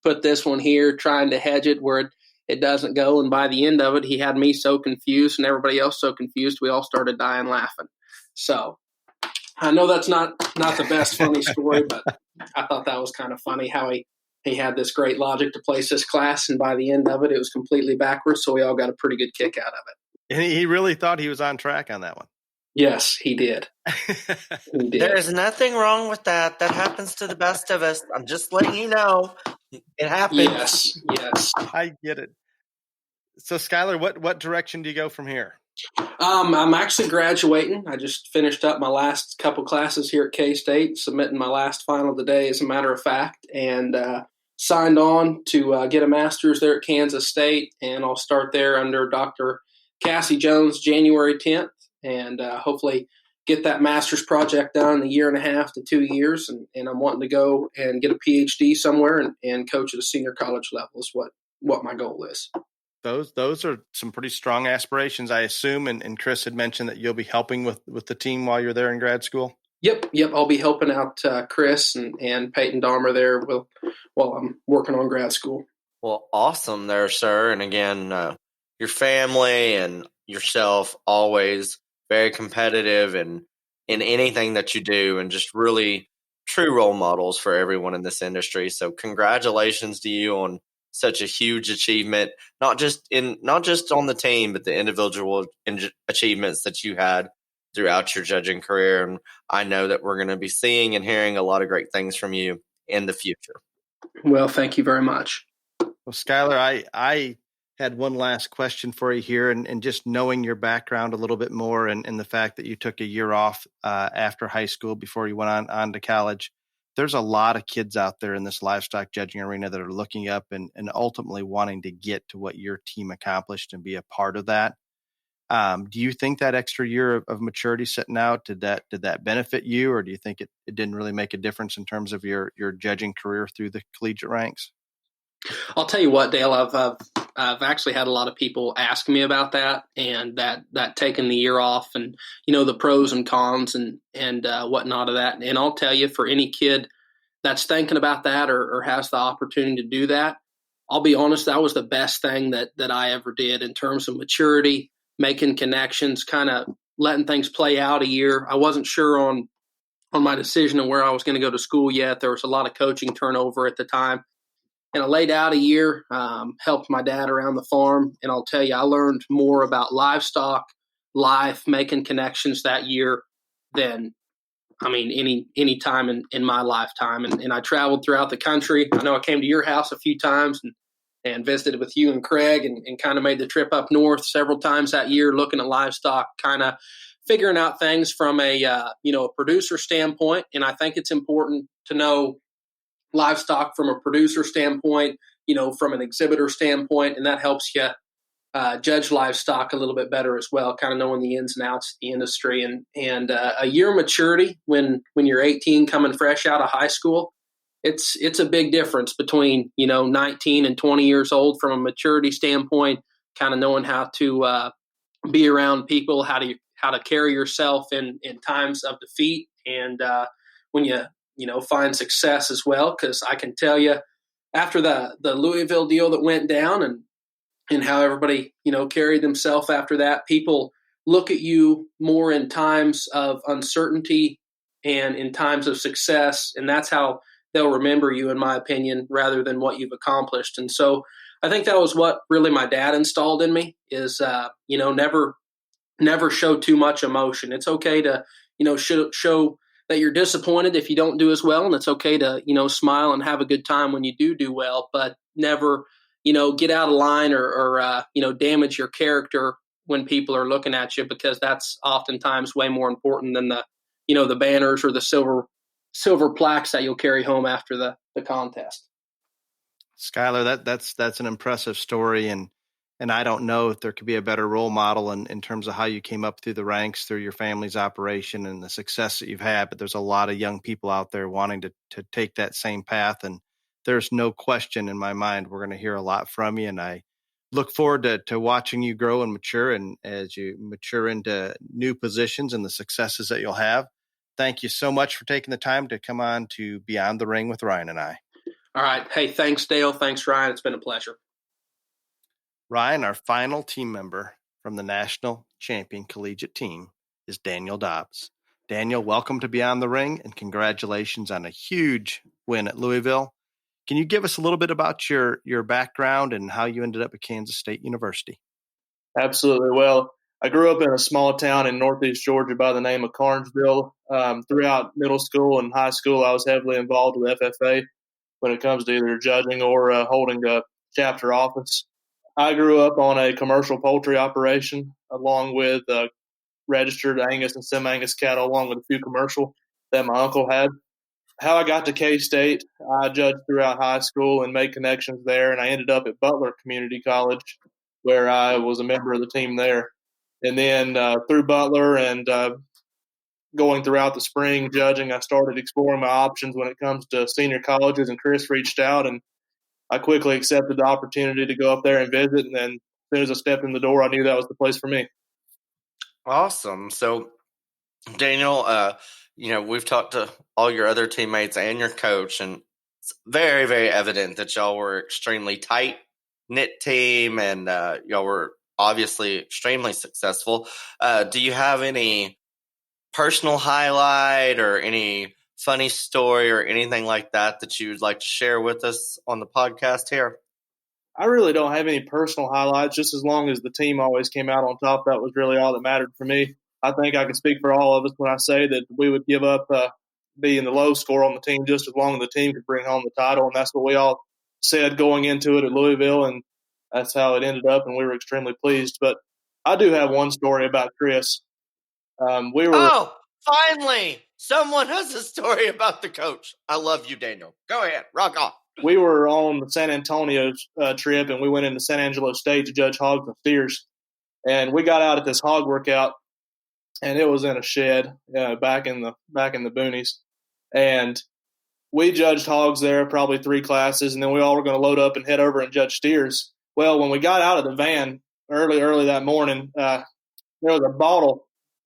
put this one here, trying to hedge it where it doesn't go. And by the end of it, he had me so confused and everybody else so confused, we all started dying laughing. So I know that's not the best funny story, but I thought that was kind of funny how he had this great logic to place this class, and by the end of it, it was completely backwards, so we all got a pretty good kick out of it. And he really thought he was on track on that one. Yes, he did. There's nothing wrong with that. That happens to the best of us. I'm just letting you know. It happens. Yes. I get it. So, Skylar, what direction do you go from here? I'm actually graduating. I just finished up my last couple classes here at K-State, submitting my last final today, as a matter of fact, and signed on to get a master's there at Kansas State, and I'll start there under Dr. Cassie Jones January 10th, and hopefully get that master's project done in a year and a half to 2 years, and I'm wanting to go and get a PhD somewhere and coach at a senior college level is what my goal is. Those are some pretty strong aspirations, I assume. And Chris had mentioned that you'll be helping with the team while you're there in grad school. Yep. I'll be helping out Chris and Peyton Dahmer there while I'm working on grad school. Well, awesome there, sir. And again, your family and yourself always very competitive and in anything that you do, and just really true role models for everyone in this industry. So congratulations to you on such a huge achievement, not just on the team, but the individual achievements that you had throughout your judging career. And I know that we're going to be seeing and hearing a lot of great things from you in the future. Well, thank you very much. Well, Skylar, I had one last question for you here, and just knowing your background a little bit more, and the fact that you took a year off after high school before you went on to college. There's a lot of kids out there in this livestock judging arena that are looking up and ultimately wanting to get to what your team accomplished and be a part of that. Do you think that extra year of maturity sitting out, did that benefit you, or do you think it didn't really make a difference in terms of your judging career through the collegiate ranks? I'll tell you what, Dale, I've actually had a lot of people ask me about that, and that taking the year off, and the pros and cons and whatnot of that. And I'll tell you, for any kid that's thinking about that or has the opportunity to do that, I'll be honest, that was the best thing that I ever did in terms of maturity, making connections, kind of letting things play out a year. I wasn't sure on my decision of where I was going to go to school yet. There was a lot of coaching turnover at the time. And I laid out a year, helped my dad around the farm. And I'll tell you, I learned more about livestock, life, making connections that year than, any time in my lifetime. And I traveled throughout the country. I know I came to your house a few times and visited with you and Craig and kind of made the trip up north several times that year, looking at livestock, kind of figuring out things from a producer standpoint. And I think it's important to know livestock from a producer standpoint, from an exhibitor standpoint, and that helps you judge livestock a little bit better as well, kind of knowing the ins and outs of the industry. And a year maturity when you're 18 coming fresh out of high school, it's a big difference between 19 and 20 years old from a maturity standpoint, kind of knowing how to be around people, how to carry yourself in times of defeat, and when you find success as well. Because I can tell you, after the Louisville deal that went down and how everybody, carried themselves after that, people look at you more in times of uncertainty and in times of success. And that's how they'll remember you, in my opinion, rather than what you've accomplished. And so I think that was what really my dad installed in me is, never show too much emotion. It's okay to, show that you're disappointed if you don't do as well. And it's okay to, smile and have a good time when you do well, but never, get out of line or damage your character when people are looking at you, because that's oftentimes way more important than the banners or the silver plaques that you'll carry home after the contest. Skylar, that's an impressive story. And I don't know if there could be a better role model in terms of how you came up through the ranks through your family's operation and the success that you've had. But there's a lot of young people out there wanting to take that same path. And there's no question in my mind, we're going to hear a lot from you. And I look forward to watching you grow and mature. And as you mature into new positions and the successes that you'll have, thank you so much for taking the time to come on to Beyond the Ring with Ryan and I. All right. Hey, thanks, Dale. Thanks, Ryan. It's been a pleasure. Ryan, our final team member from the national champion collegiate team is Daniel Dobbs. Daniel, welcome to Beyond the Ring and congratulations on a huge win at Louisville. Can you give us a little bit about your background and how you ended up at Kansas State University? Absolutely. Well, I grew up in a small town in northeast Georgia by the name of Carnesville. Throughout middle school and high school, I was heavily involved with FFA when it comes to either judging or holding a chapter office. I grew up on a commercial poultry operation along with registered Angus and semi-Angus cattle, along with a few commercial that my uncle had. How I got to K-State, I judged throughout high school and made connections there, and I ended up at Butler Community College where I was a member of the team there. And then through Butler and going throughout the spring judging, I started exploring my options when it comes to senior colleges, and Chris reached out, and I quickly accepted the opportunity to go up there and visit. And then as soon as I stepped in the door, I knew that was the place for me. Awesome. So, Daniel, we've talked to all your other teammates and your coach, and it's very, very evident that y'all were extremely tight-knit team, and y'all were obviously extremely successful. Do you have any personal highlight or any funny story or anything like that you'd like to share with us on the podcast here? I really don't have any personal highlights. Just as long as the team always came out on top, that was really all that mattered for me. I think I can speak for all of us when I say that we would give up being the low score on the team just as long as the team could bring home the title, and that's what we all said going into it at Louisville, and that's how it ended up, and we were extremely pleased. But I do have one story about Chris. Oh, finally! Someone has a story about the coach. I love you, Daniel. Go ahead. Rock on. We were on the San Antonio trip, and we went into San Angelo State to judge hogs and steers. And we got out at this hog workout, and it was in a shed back in the boonies. And we judged hogs there, probably 3 classes, and then we all were going to load up and head over and judge steers. Well, when we got out of the van early that morning, there was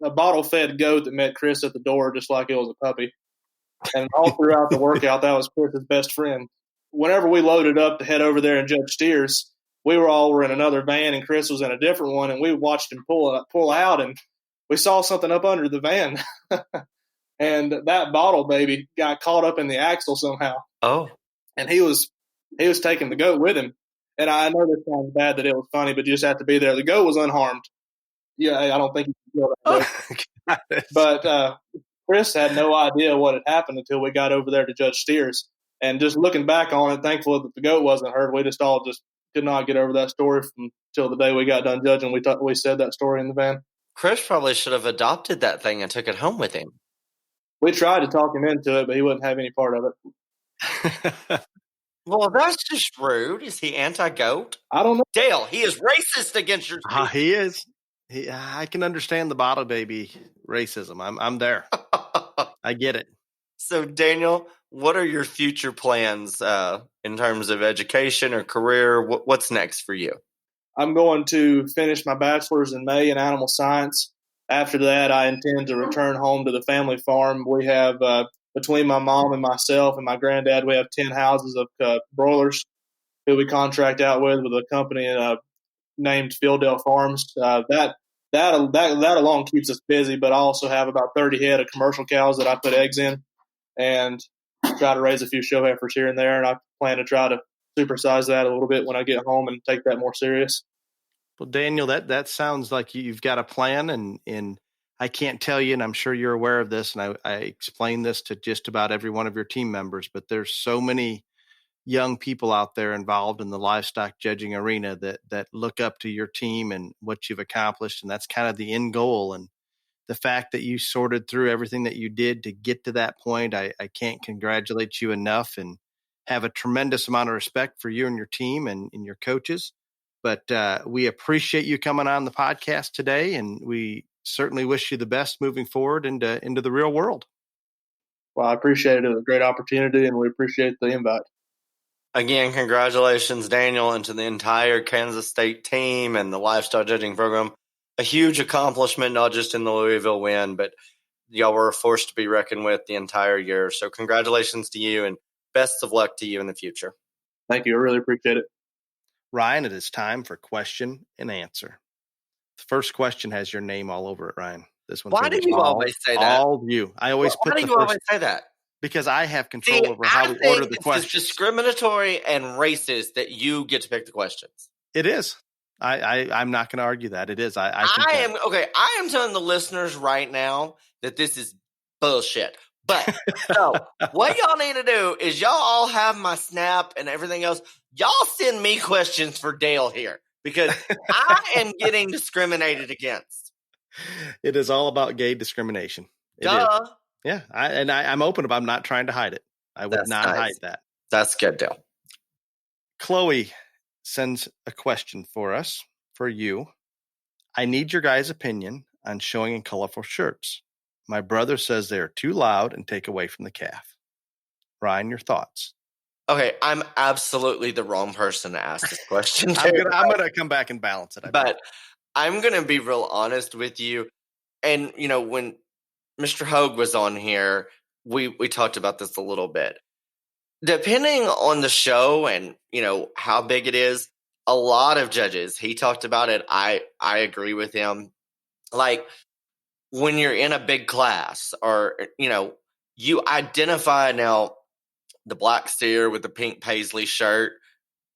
a bottle-fed goat that met Chris at the door just like it was a puppy. And all throughout the workout, that was Chris's best friend. Whenever we loaded up to head over there and judge steers, we were in another van, and Chris was in a different one, and we watched him pull out, and we saw something up under the van. And that bottle baby got caught up in the axle somehow. Oh. And he was taking the goat with him. And I know this sounds bad that it was funny, but you just have to be there. The goat was unharmed. Yeah, I don't think he could kill that goat. But Chris had no idea what had happened until we got over there to judge steers. And just looking back on it, thankful that the goat wasn't hurt. We just all could not get over that story until the day we got done judging. We said that story in the van. Chris probably should have adopted that thing and took it home with him. We tried to talk him into it, but he wouldn't have any part of it. Well, that's just rude. Is he anti-goat? I don't know. Dale, he is racist against your species. He is. I can understand the bottle baby racism. I'm there. I get it. So, Daniel, what are your future plans in terms of education or career? What's next for you? I'm going to finish my bachelor's in May in animal science. After that, I intend to return home to the family farm. We have, between my mom and myself and my granddad, we have 10 houses of broilers who we contract out with a company named Fieldale Farms. That alone keeps us busy, but I also have about 30 head of commercial cows that I put eggs in and try to raise a few show heifers here and there. And I plan to try to supersize that a little bit when I get home and take that more serious. Well, Daniel, that sounds like you've got a plan, and I can't tell you, and I'm sure you're aware of this, and I explain this to just about every one of your team members, but there's so many young people out there involved in the livestock judging arena that look up to your team and what you've accomplished, and that's kind of the end goal. And the fact that you sorted through everything that you did to get to that point, I can't congratulate you enough, and have a tremendous amount of respect for you and your team and your coaches. But we appreciate you coming on the podcast today, and we certainly wish you the best moving forward into the real world. Well, I appreciate it. It was a great opportunity, and we appreciate the invite. Again, congratulations, Daniel, and to the entire Kansas State team and the livestock judging program. A huge accomplishment, not just in the Louisville win, but y'all were a force to be reckoned with the entire year. So congratulations to you, and best of luck to you in the future. Thank you. I really appreciate it. Ryan, it is time for question and answer. The first question has your name all over it, Ryan. This one. Why do you always say that? All of you. I always put. Why do you always say that? Because I have control over how we order the questions. It's discriminatory and racist that you get to pick the questions. It is. I'm not going to argue that. It is. I am telling the listeners right now that this is bullshit. But so what y'all need to do is y'all all have my snap and everything else. Y'all send me questions for Dale here because I am getting discriminated against. It is all about gay discrimination. Duh. Yeah. I'm open about. I'm not trying to hide it. I would not hide that. That's good, Dale. Chloe sends a question for you. I need your guys' opinion on showing in colorful shirts. My brother says they are too loud and take away from the calf. Ryan, your thoughts? Okay, I'm absolutely the wrong person to ask this question. I'm going to come back and balance it. But I'm going to be real honest with you. And, when Mr. Hogue was on here, we talked about this a little bit. Depending on the show and, how big it is, a lot of judges, he talked about it. I agree with him. Like, when you're in a big class or, you identify now the black steer with the pink paisley shirt,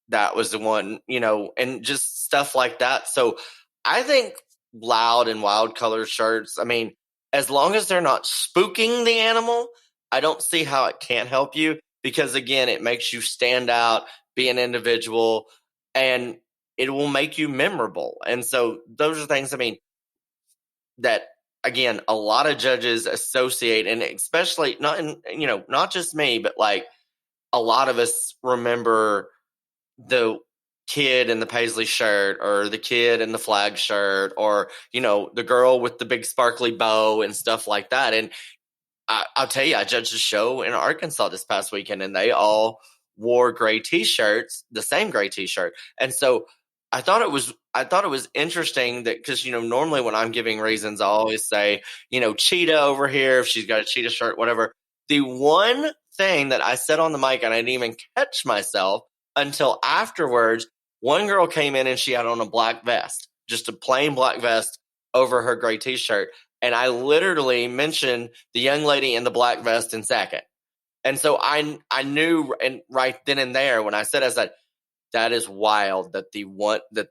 that was the one, and just stuff like that. So I think loud and wild color shirts, as long as they're not spooking the animal, I don't see how it can't help you because, again, it makes you stand out, be an individual, and it will make you memorable. And so those are things, that – again, a lot of judges associate, and especially not just me, but like a lot of us remember the kid in the paisley shirt or the kid in the flag shirt or, the girl with the big sparkly bow and stuff like that. And I'll tell you, I judged a show in Arkansas this past weekend and they all wore gray t-shirts, the same gray t-shirt. And so I thought it was interesting that because, normally when I'm giving reasons, I always say, cheetah over here, if she's got a cheetah shirt, whatever. The one thing that I said on the mic and I didn't even catch myself until afterwards, one girl came in and she had on a black vest, just a plain black vest over her gray t-shirt. And I literally mentioned the young lady in the black vest in second. And so I knew, and right then and there, when I said that is wild that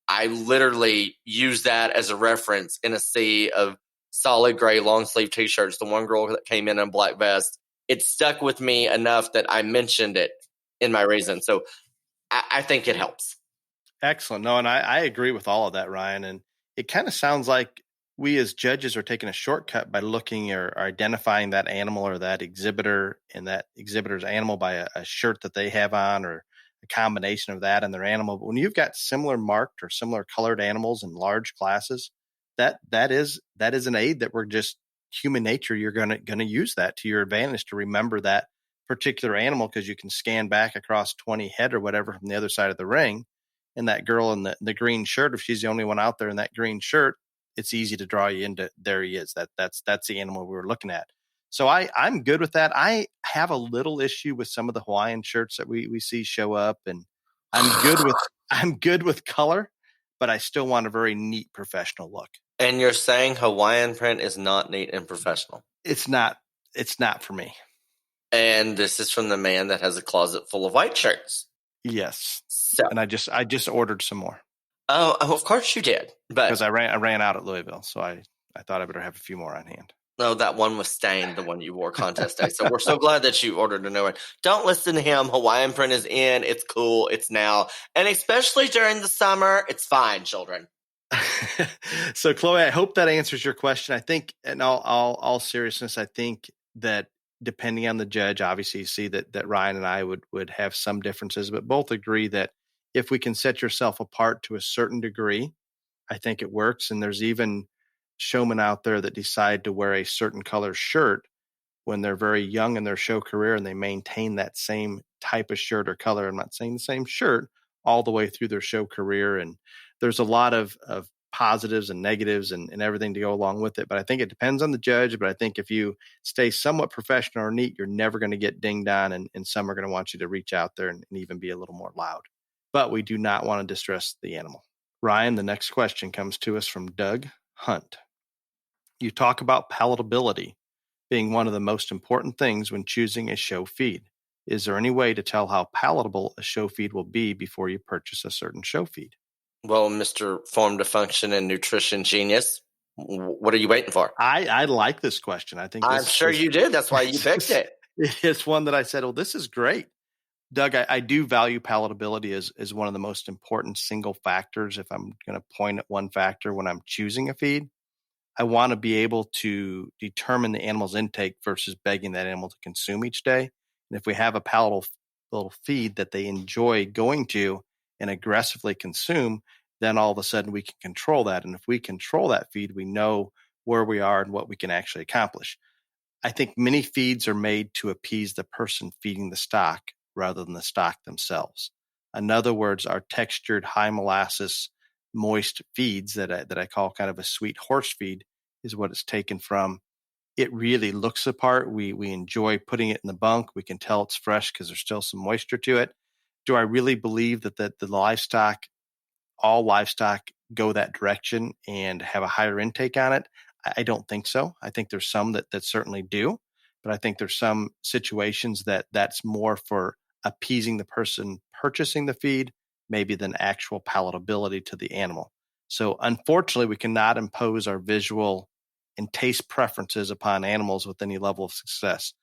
I literally used that as a reference in a sea of solid gray long sleeve t-shirts. The one girl that came in a black vest, it stuck with me enough that I mentioned it in my reason. So I think it helps. Excellent. No, and I agree with all of that, Ryan. And it kind of sounds like we as judges are taking a shortcut by looking or identifying that animal or that exhibitor and that exhibitor's animal by a shirt that they have on or a combination of that and their animal. But when you've got similar marked or similar colored animals in large classes, that is an aid that we're just human nature. You're gonna use that to your advantage to remember that particular animal because you can scan back across 20 head or whatever from the other side of the ring. And that girl in the green shirt, if she's the only one out there in that green shirt, it's easy to draw you into there he is. That's the animal we were looking at. So I'm good with that. I have a little issue with some of the Hawaiian shirts that we see show up, and I'm good with color, but I still want a very neat professional look. And you're saying Hawaiian print is not neat and professional? It's not for me. And this is from the man that has a closet full of white shirts. Yes. So, and I just ordered some more. Oh, of course you did. But because I ran out at Louisville, so I thought I better have a few more on hand. No, that one was stained, the one you wore contest day. So we're so glad that you ordered a new one. Don't listen to him. Hawaiian print is in. It's cool. It's now. And especially during the summer, it's fine, children. So, Chloe, I hope that answers your question. I think, in all seriousness, I think that depending on the judge, obviously you see that Ryan and I would have some differences, but both agree that if we can set yourself apart to a certain degree, I think it works. And there's even showmen out there that decide to wear a certain color shirt when they're very young in their show career and they maintain that same type of shirt or color. I'm not saying the same shirt all the way through their show career. And there's a lot of positives and negatives and everything to go along with it. But I think it depends on the judge. But I think if you stay somewhat professional or neat, you're never going to get dinged on. And some are going to want you to reach out there and even be a little more loud. But we do not want to distress the animal. Ryan, the next question comes to us from Doug Hunt. You talk about palatability being one of the most important things when choosing a show feed. Is there any way to tell how palatable a show feed will be before you purchase a certain show feed? Well, Mr. Form to Function and Nutrition Genius, what are you waiting for? I like this question. I'm sure you did. That's why you picked it. It's one that I said, oh, this is great. Doug, I do value palatability as one of the most important single factors. If I'm going to point at one factor when I'm choosing a feed, I want to be able to determine the animal's intake versus begging that animal to consume each day. And if we have a palatable feed that they enjoy going to and aggressively consume, then all of a sudden we can control that. And if we control that feed, we know where we are and what we can actually accomplish. I think many feeds are made to appease the person feeding the stock rather than the stock themselves. In other words, our textured, high molasses, moist feeds that I call kind of a sweet horse feed is what it's taken from. It really looks the part. We enjoy putting it in the bunk. We can tell it's fresh because there's still some moisture to it. Do I really believe that the all livestock go that direction and have a higher intake on it? I don't think so. I think there's some that certainly do, but I think there's some situations that's more for appeasing the person purchasing the feed, maybe than actual palatability to the animal. So unfortunately, we cannot impose our visual and taste preferences upon animals with any level of success.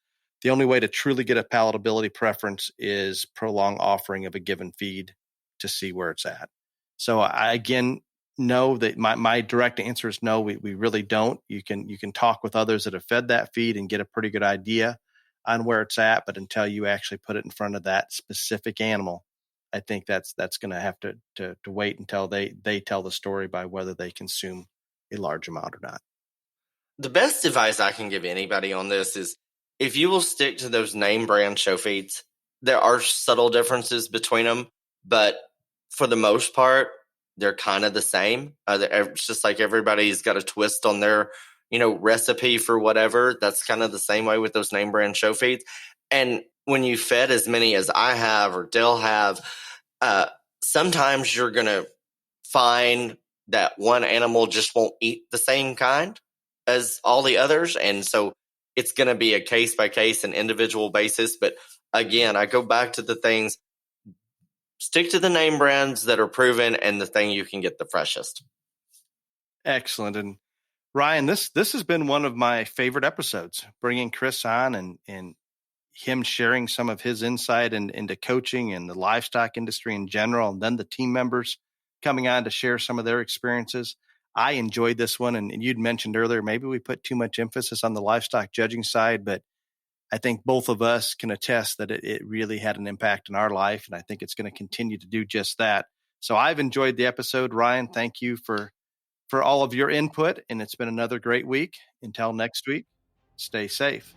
The only way to truly get a palatability preference is prolonged offering of a given feed to see where it's at. So I, again, know that my direct answer is no, we really don't. You can talk with others that have fed that feed and get a pretty good idea on where it's at. But until you actually put it in front of that specific animal, I think that's going to have to wait until they tell the story by whether they consume a large amount or not. The best advice I can give anybody on this is if you will stick to those name brand show feeds, there are subtle differences between them, but for the most part, they're kind of the same. It's just like everybody's got a twist on their, recipe for whatever. That's kind of the same way with those name brand show feeds. And when you fed as many as I have or Dale have, sometimes you're going to find that one animal just won't eat the same kind as all the others. And so it's going to be a case by case and individual basis. But again, I go back to the things, stick to the name brands that are proven and the thing you can get the freshest. Excellent. And Ryan, this has been one of my favorite episodes, bringing Chris on and him sharing some of his insight into coaching and the livestock industry in general, and then the team members coming on to share some of their experiences. I enjoyed this one, and you'd mentioned earlier, maybe we put too much emphasis on the livestock judging side, but I think both of us can attest that it really had an impact in our life, and I think it's going to continue to do just that. So I've enjoyed the episode. Ryan, thank you for all of your input, and it's been another great week. Until next week, stay safe.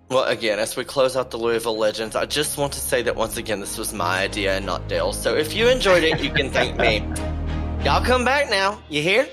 Well, again, as we close out the Louisville Legends, I just want to say that once again, this was my idea and not Dale's. So if you enjoyed it, you can thank me. Y'all come back now. You hear?